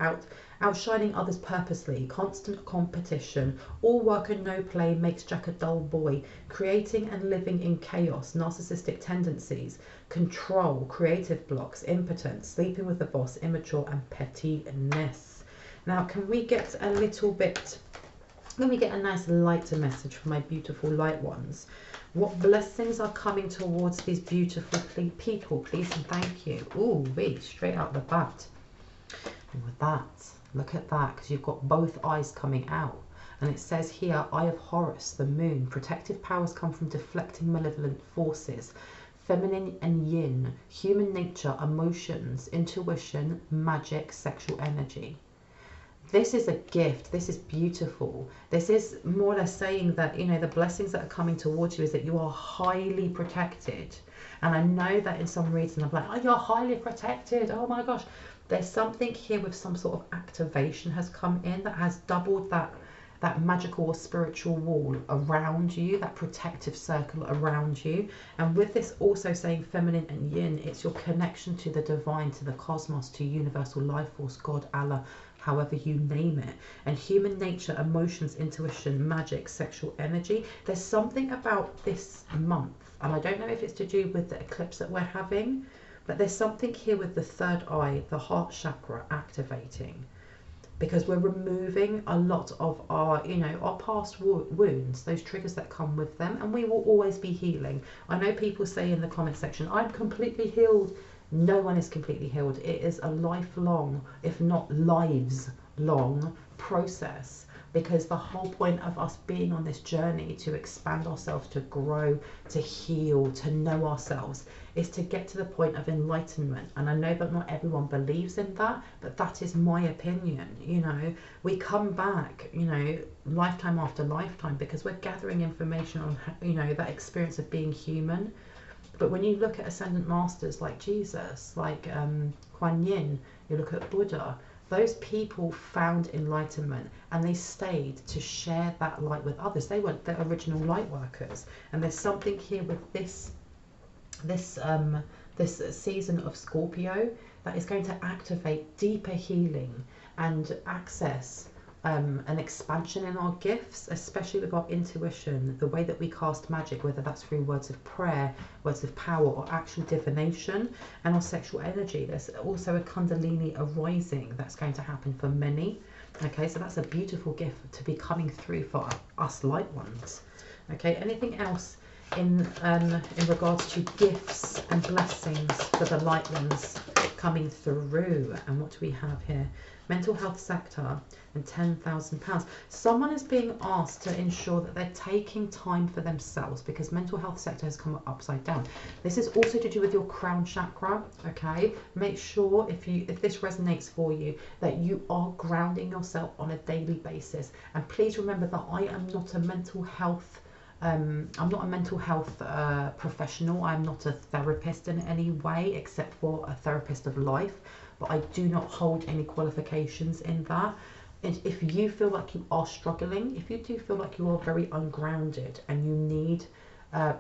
outshining others purposely, constant competition, all work and no play makes Jack a dull boy, creating and living in chaos, narcissistic tendencies, control, creative blocks, impotence, sleeping with the boss, immature and pettiness. Now, can we get a little bit Let me get a nice lighter message for my beautiful light ones. What blessings are coming towards these beautiful people, please and thank you. Ooh, wait, straight out the bat. And with that, look at that, because you've got both eyes coming out. And it says here, Eye of Horus, the moon. Protective powers come from deflecting malevolent forces. Feminine and yin, human nature, emotions, intuition, magic, sexual energy. This is a gift. This is beautiful. This is more or less saying that, you know, the blessings that are coming towards you is that you are highly protected. And I know that in some reason I'm like, oh, you're highly protected. Oh my gosh. There's something here with some sort of activation has come in that has doubled that magical or spiritual wall around you, that protective circle around you. And with this also saying feminine and yin, it's your connection to the divine, to the cosmos, to universal life force, God, Allah, however you name it. And human nature, emotions, intuition, magic, sexual energy. There's something about this month, and I don't know if it's to do with the eclipse that we're having, but there's something here with the third eye, the heart chakra activating. Because we're removing a lot of our, you know, our past wounds, those triggers that come with them, and we will always be healing. I know people say in the comment section, I'm completely healed. No one is completely healed. It is a lifelong, if not lives long process, because the whole point of us being on this journey to expand ourselves, to grow, to heal, to know ourselves, is to get to the point of enlightenment. And I know that not everyone believes in that, but that is my opinion. You know, we come back, you know, lifetime after lifetime, because we're gathering information on, you know, that experience of being human. But when you look at ascendant masters like Jesus, like Kuan Yin, you look at Buddha, those people found enlightenment and they stayed to share that light with others. They were the original light workers. And there's something here with this season of Scorpio that is going to activate deeper healing and access an expansion in our gifts, especially with our intuition, the way that we cast magic, whether that's through words of prayer, words of power, or actual divination, and our sexual energy. There's also a Kundalini arising that's going to happen for many. Okay, so that's a beautiful gift to be coming through for us light ones. Okay, anything else in regards to gifts and blessings for the light ones coming through? And what do we have here? Mental health sector and £10,000. Someone is being asked to ensure that they're taking time for themselves, because mental health sector has come upside down. This is also to do with your crown chakra. Okay, make sure if this resonates for you, that you are grounding yourself on a daily basis. And please remember that I am not a mental health professional. I'm not a therapist in any way, except for a therapist of life, but I do not hold any qualifications in that. And if you feel like you are struggling, if you do feel like you are very ungrounded and you need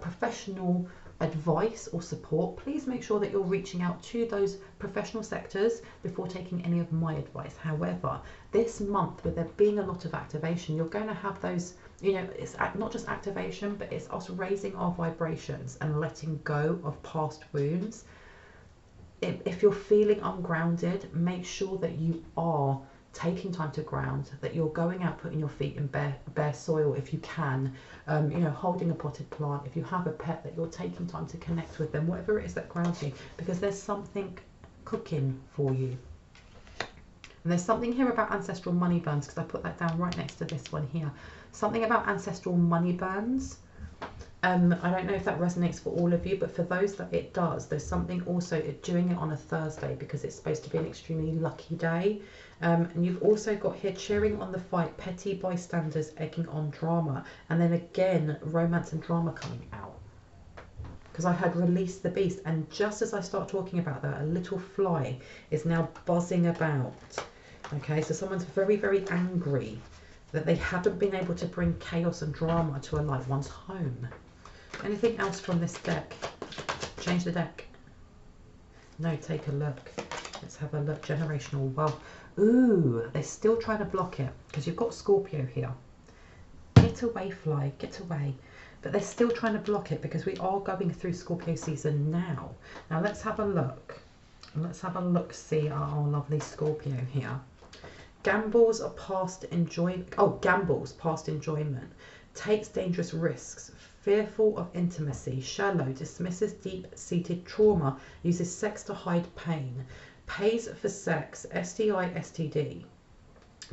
professional advice or support, please make sure that you're reaching out to those professional sectors before taking any of my advice. However, this month, with there being a lot of activation, you're going to have those, you know, it's not just activation, but it's us raising our vibrations and letting go of past wounds. If you're feeling ungrounded, make sure that you are taking time to ground, that you're going out, putting your feet in bare soil if you can, you know, holding a potted plant. If you have a pet, that you're taking time to connect with them, whatever it is that grounds you, because there's something cooking for you. And there's something here about ancestral money burns, because I put that down right next to this one here. Something about ancestral money burns. I don't know if that resonates for all of you, but for those that it does, there's something also doing it on a Thursday, because it's supposed to be an extremely lucky day. And you've also got here cheering on the fight, petty bystanders egging on drama, and then again romance and drama coming out, because I had release the beast, and just as I start talking about that, a little fly is now buzzing about. Okay, so someone's very, very angry that they haven't been able to bring chaos and drama to a loved one's home. Anything else from this deck? Change the deck. No, take a look. Let's have a look. Generational wealth. Ooh, they're still trying to block it, because you've got Scorpio here. Get away, fly, get away. But they're still trying to block it, because we are going through Scorpio season now. Now let's have a look. Let's have a look, see our lovely Scorpio here. Gambles are past enjoyment. Oh, gambles past enjoyment. Takes dangerous risks. Fearful of intimacy. Shallow. Dismisses deep-seated trauma. Uses sex to hide pain. Pays for sex. STI, STD.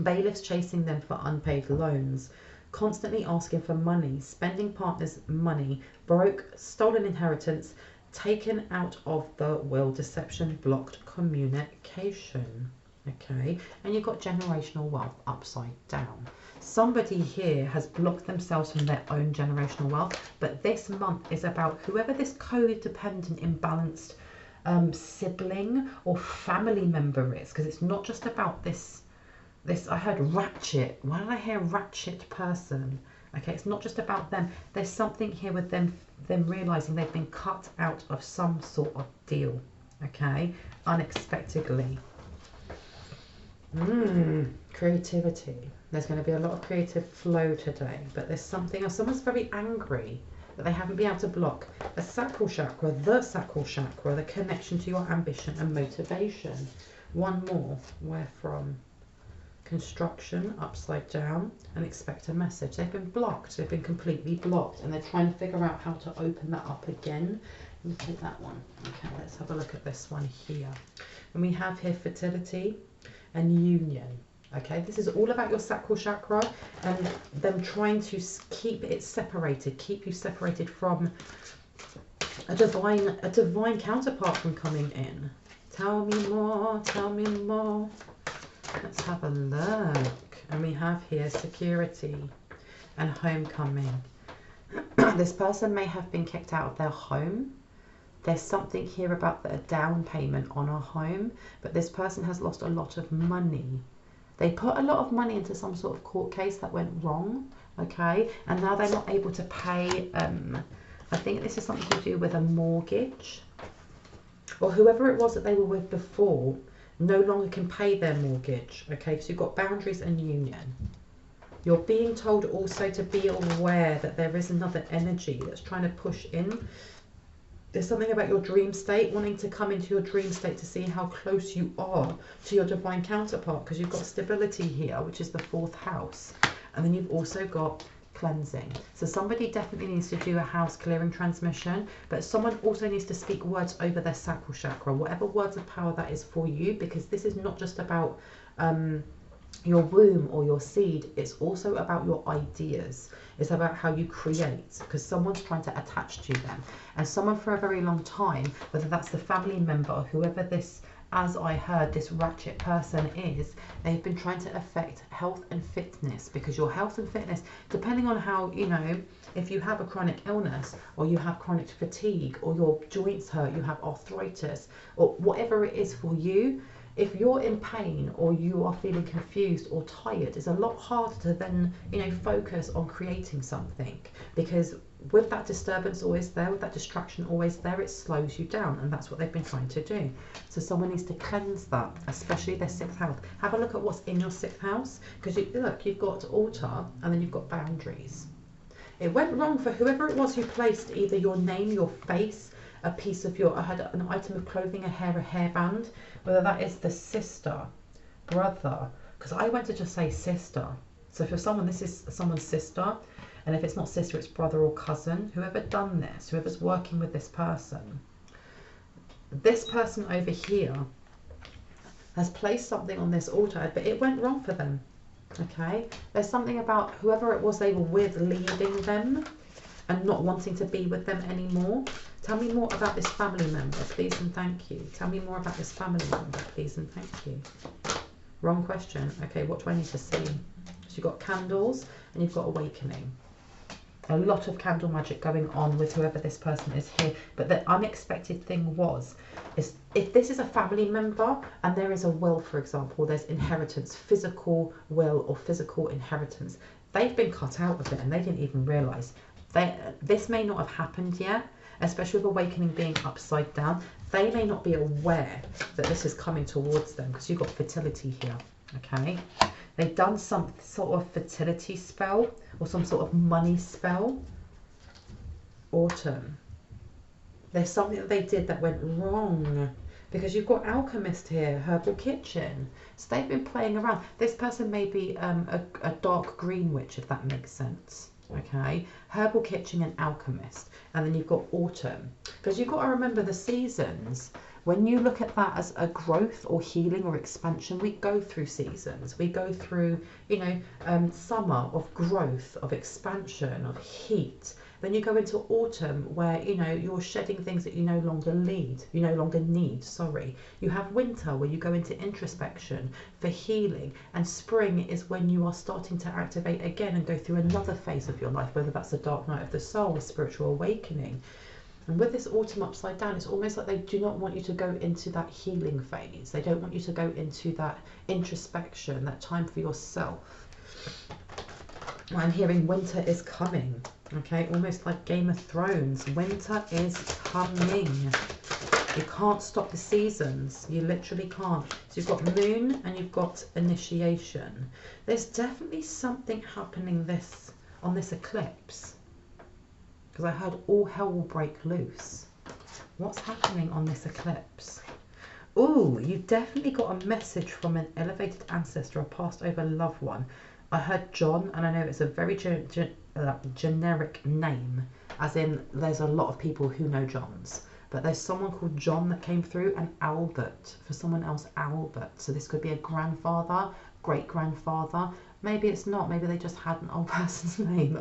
Bailiffs chasing them for unpaid loans. Constantly asking for money. Spending partner's money. Broke. Stolen inheritance. Taken out of the will. Deception. Blocked communication. Okay, and you've got generational wealth upside down. Somebody here has blocked themselves from their own generational wealth, but this month is about whoever this codependent, imbalanced sibling or family member is, because it's not just about this, I heard ratchet. Why did I hear ratchet person? Okay, it's not just about them. There's something here with them realizing they've been cut out of some sort of deal, okay, unexpectedly. Creativity. There's going to be a lot of creative flow today, but there's something else. Someone's very angry that they haven't been able to block. The sacral chakra, the connection to your ambition and motivation. One more. Where from? Construction, upside down, and expect a message. They've been blocked. They've been completely blocked, and they're trying to figure out how to open that up again. Let me take that one. Okay, let's have a look at this one here. And we have here fertility and union. Okay, this is all about your sacral chakra and them trying to keep it separated, keep you separated from a divine counterpart from coming in. Tell me more, tell me more. Let's have a look. And we have here security and homecoming. This person may have been kicked out of their home. There's something here about a down payment on a home, but this person has lost a lot of money. They put a lot of money into some sort of court case that went wrong, okay? And now they're not able to pay, I think this is something to do with a mortgage. Or whoever it was that they were with before no longer can pay their mortgage, okay? So you've got boundaries and union. You're being told also to be aware that there is another energy that's trying to push in. There's something about your dream state, wanting to come into your dream state to see how close you are to your divine counterpart, because you've got stability here, which is the 4th house. And then you've also got cleansing. So somebody definitely needs to do a house clearing transmission, but someone also needs to speak words over their sacral chakra, whatever words of power that is for you, because this is not just about your womb or your seed, it's also about your ideas. It's about how you create, because someone's trying to attach to them. And someone for a very long time, whether that's the family member or whoever this, as I heard, this ratchet person is, they've been trying to affect health and fitness, because your health and fitness, depending on how, you know, if you have a chronic illness or you have chronic fatigue or your joints hurt, you have arthritis or whatever it is for you, if you're in pain or you are feeling confused or tired, it's a lot harder to then, you know, focus on creating something, because with that disturbance always there, with that distraction always there, it slows you down, and that's what they've been trying to do. So someone needs to cleanse that, especially their 6th house. Have a look at what's in your 6th house, because look, you've got altar and then you've got boundaries. It went wrong for whoever it was who placed either your name, your face, a piece of your, I had an item of clothing, a hairband, whether that is the sister, brother, because I went to just say sister. So for someone, this is someone's sister, and if it's not sister, it's brother or cousin. Whoever done this, whoever's working with this person over here has placed something on this altar, but it went wrong for them, okay? There's something about whoever it was they were with leaving them and not wanting to be with them anymore. Tell me more about this family member, please and thank you. Tell me more about this family member, please and thank you. Wrong question. Okay, what do I need to see? So you've got candles and you've got awakening. A lot of candle magic going on with whoever this person is here. But the unexpected thing is if this is a family member and there is a will, for example, there's inheritance, physical will or physical inheritance. They've been cut out of it and they didn't even realise. This may not have happened yet, especially with awakening being upside down. They may not be aware that this is coming towards them, because you've got fertility here, okay? They've done some sort of fertility spell or some sort of money spell. Autumn. There's something that they did that went wrong. because you've got alchemist here, herbal kitchen. So they've been playing around. This person may be a dark green witch, if that makes sense. Okay, herbal kitchen and alchemist, and then you've got autumn, because you've got to remember the seasons. When you look at that as a growth or healing or expansion, we go through seasons. We go through, you know, summer of growth, of expansion, of heat. Then you go into autumn where, you know, you're shedding things that you no longer need, sorry. You have winter where you go into introspection for healing, and spring is when you are starting to activate again and go through another phase of your life, whether that's a dark night of the soul, a spiritual awakening. And with this autumn upside down, it's almost like they do not want you to go into that healing phase. They don't want you to go into that introspection, that time for yourself. I'm hearing winter is coming. Okay, almost like Game of Thrones. Winter is coming. You can't stop the seasons. You literally can't. So you've got moon and you've got initiation. There's definitely something happening on this eclipse. Because I heard all hell will break loose. What's happening on this eclipse? Ooh, you definitely got a message from an elevated ancestor, a passed over loved one. I heard John, and I know it's a very generic name, as in there's a lot of people who know Johns. But there's someone called John that came through, and Albert, for someone else, Albert. So this could be a grandfather, great-grandfather. Maybe it's not, maybe they just had an old person's name.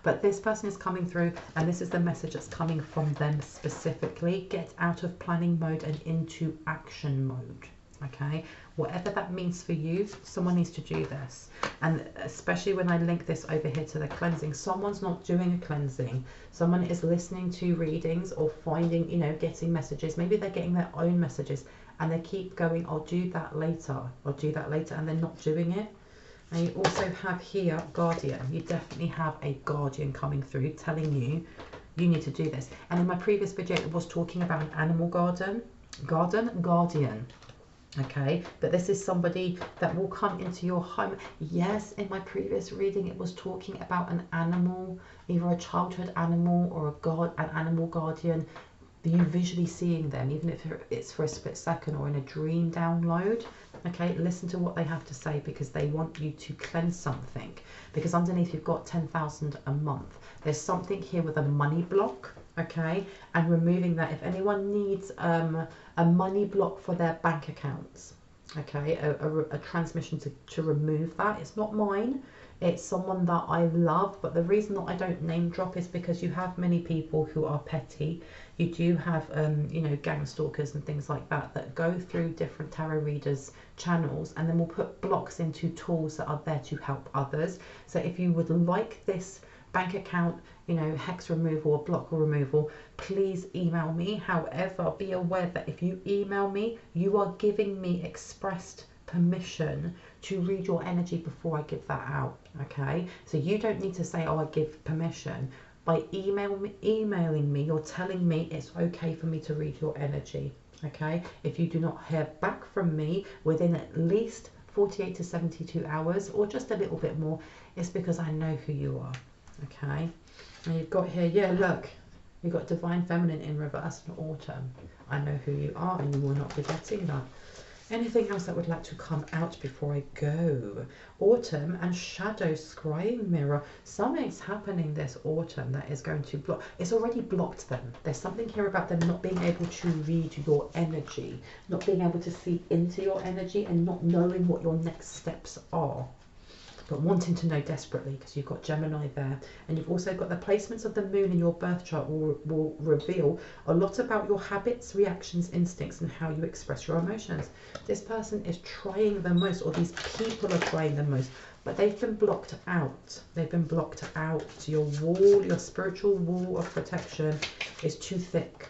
But this person is coming through, and this is the message that's coming from them specifically. Get out of planning mode and into action mode. Okay, whatever that means for you, someone needs to do this. And especially when I link this over here to the cleansing, someone's not doing a cleansing. Someone is listening to readings or finding, you know, getting messages. Maybe they're getting their own messages and they keep going, I'll do that later, I'll do that later, and they're not doing it. And you also have here guardian. You definitely have a guardian coming through telling you you need to do this. And in my previous video it was talking about an animal guardian. Okay, but this is somebody that will come into your home. Yes, in my previous reading it was talking about an animal, either a childhood animal or an animal guardian. You visually seeing them, even if it's for a split second or in a dream download. Okay, listen to what they have to say, because they want you to cleanse something. Because underneath you've got 10,000 a month. There's something here with a money block. Okay, and removing that. If anyone needs a money block for their bank accounts, okay, a transmission to remove that. It's not mine, it's someone that I love, but the reason that I don't name drop is because you have many people who are petty. You do have you know, gang stalkers and things like that that go through different tarot readers channels and then will put blocks into tools that are there to help others. So if you would like this bank account, you know, hex removal or block removal, please email me. However, be aware that if you email me, you are giving me expressed permission to read your energy before I give that out. Okay, so you don't need to say, oh, I give permission. By emailing me, you're telling me it's okay for me to read your energy. Okay, if you do not hear back from me within at least 48 to 72 hours or just a little bit more, it's because I know who you are. Okay, and you've got here, yeah, look, you've got divine feminine in reverse and autumn. I know who you are, and you will not be getting that. Anything else that would like to come out before I go? Autumn and shadow scrying mirror. Something's happening this autumn that is going to block. It's already blocked them. There's something here about them not being able to read your energy, not being able to see into your energy, and not knowing what your next steps are, but wanting to know desperately, because you've got Gemini there. And you've also got the placements of the moon in your birth chart will reveal a lot about your habits, reactions, instincts, and how you express your emotions. This person is trying the most, or these people are trying the most, but they've been blocked out. They've been blocked out. Your wall, your spiritual wall of protection is too thick.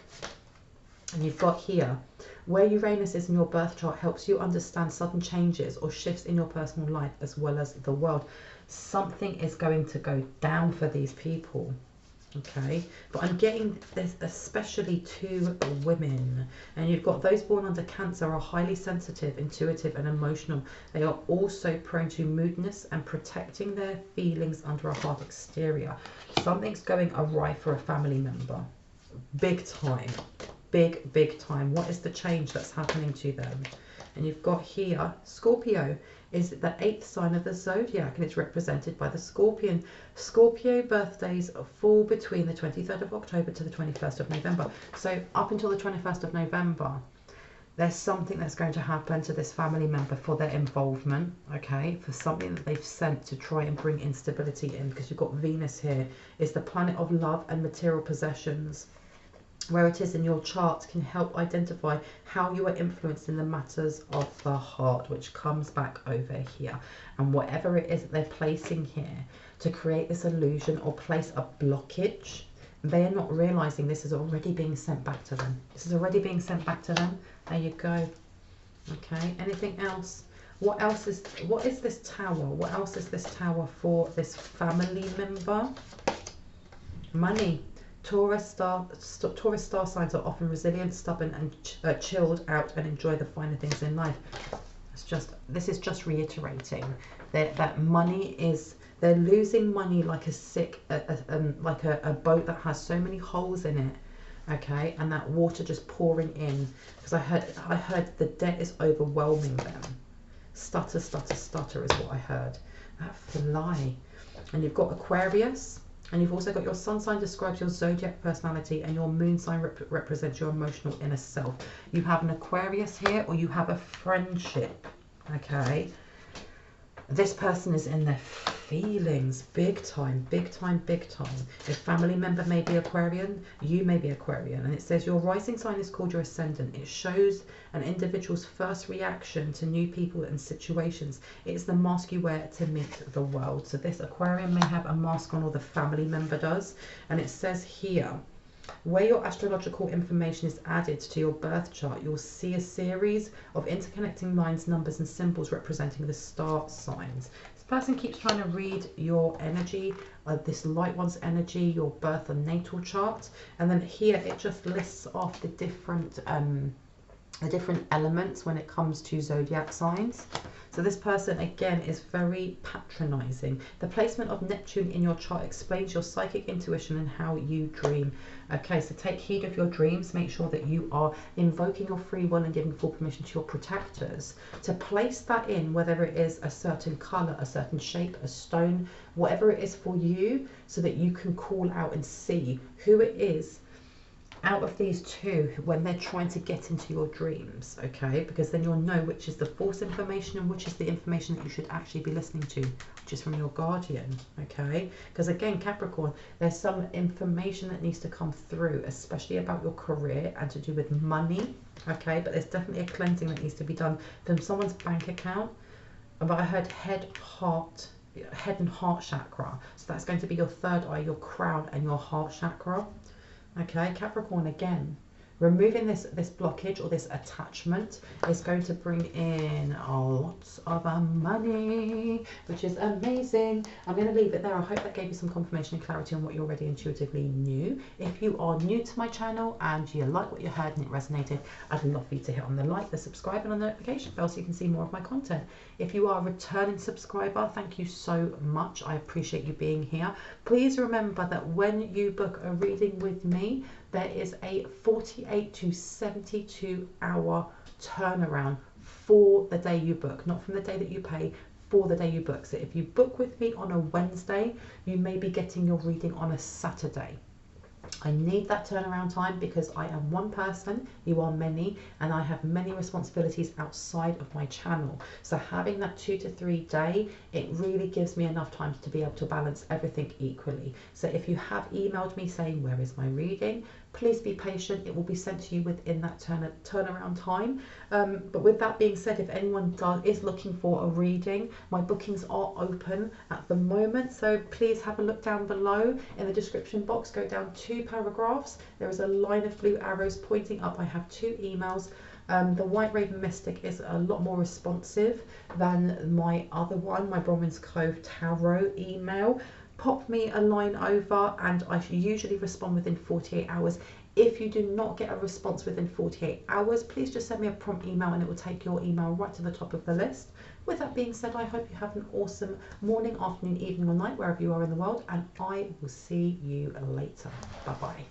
And you've got here, where Uranus is in your birth chart helps you understand sudden changes or shifts in your personal life as well as the world. Something is going to go down for these people. Okay, but I'm getting this especially to women, and you've got those born under Cancer are highly sensitive, intuitive, and emotional. They are also prone to moodiness and protecting their feelings under a hard exterior. Something's going awry for a family member, big time. big time. What is the change that's happening to them? And you've got here, Scorpio is the 8th sign of the zodiac, and it's represented by the Scorpion. Scorpio birthdays fall between the 23rd of October to the 21st of November. So up until the 21st of November, there's something that's going to happen to this family member for their involvement, okay, for something that they've sent to try and bring instability in, because you've got Venus here, is the planet of love and material possessions. Where it is in your chart can help identify how you are influenced in the matters of the heart, which comes back over here. And whatever it is that they're placing here to create this illusion or place a blockage, they are not realizing this is already being sent back to them. This is already being sent back to them. There you go. Okay, anything else? What is this tower? What else is this tower for this family member? Money. Taurus star signs are often resilient, stubborn, and chilled out, and enjoy the finer things in life. This is just reiterating that money is, they're losing money like a boat that has so many holes in it, okay, and that water just pouring in. Because I heard the debt is overwhelming them. Stutter, stutter, stutter is what I heard. That fly. And you've got Aquarius. And you've also got your sun sign describes your zodiac personality, and your moon sign represents your emotional inner self. You have an Aquarius here, or you have a friendship, okay? This person is in their feelings big time, big time, big time. A family member may be Aquarian, you may be Aquarian. And it says your rising sign is called your ascendant. It shows an individual's first reaction to new people and situations. It's the mask you wear to meet the world. So this Aquarian may have a mask on, or the family member does. And it says here, where your astrological information is added to your birth chart, you'll see a series of interconnecting lines, numbers, and symbols representing the star signs. This person keeps trying to read your energy, this light one's energy, your birth and natal chart. And then here it just lists off the different elements when it comes to zodiac signs. So this person, again, is very patronizing. The placement of Neptune in your chart explains your psychic intuition and how you dream. Okay, so take heed of your dreams. Make sure that you are invoking your free will and giving full permission to your protectors to place that in, whether it is a certain color, a certain shape, a stone, whatever it is for you, so that you can call out and see who it is out of these two when they're trying to get into your dreams, okay? Because then you'll know which is the false information and which is the information that you should actually be listening to, which is from your guardian, okay? Because again, Capricorn, there's some information that needs to come through, especially about your career and to do with money, okay? But there's definitely a cleansing that needs to be done from someone's bank account. But I heard head and heart chakra. So that's going to be your third eye, your crown, and your heart chakra. Okay, Capricorn, again, removing this blockage or this attachment is going to bring in lots of money, which is amazing. I'm going to leave it there. I hope that gave you some confirmation and clarity on what you already intuitively knew. If you are new to my channel and you like what you heard and it resonated, I'd love for you to hit on the like, the subscribe, and on the notification bell so you can see more of my content. If you are a returning subscriber, thank you so much. I appreciate you being here. Please remember that when you book a reading with me, there is a 48 to 72 hour turnaround for the day you book, not from the day that you pay, for the day you book. So if you book with me on a Wednesday, you may be getting your reading on a Saturday. I need that turnaround time because I am one person, you are many, and I have many responsibilities outside of my channel. So having that 2 to 3 day, it really gives me enough time to be able to balance everything equally. So if you have emailed me saying, where is my reading? Please be patient. It will be sent to you within that turnaround time. But with that being said, if anyone is looking for a reading, my bookings are open at the moment. So please have a look down below in the description box. Go down 2 paragraphs. There is a line of blue arrows pointing up. I have 2 emails. The White Raven Mystic is a lot more responsive than my other one, my Bronwen's Cove Tarot email. Pop me a line over and I usually respond within 48 hours. If you do not get a response within 48 hours, please just send me a prompt email and it will take your email right to the top of the list. With that being said, I hope you have an awesome morning, afternoon, evening or night, wherever you are in the world, and I will see you later. Bye-bye.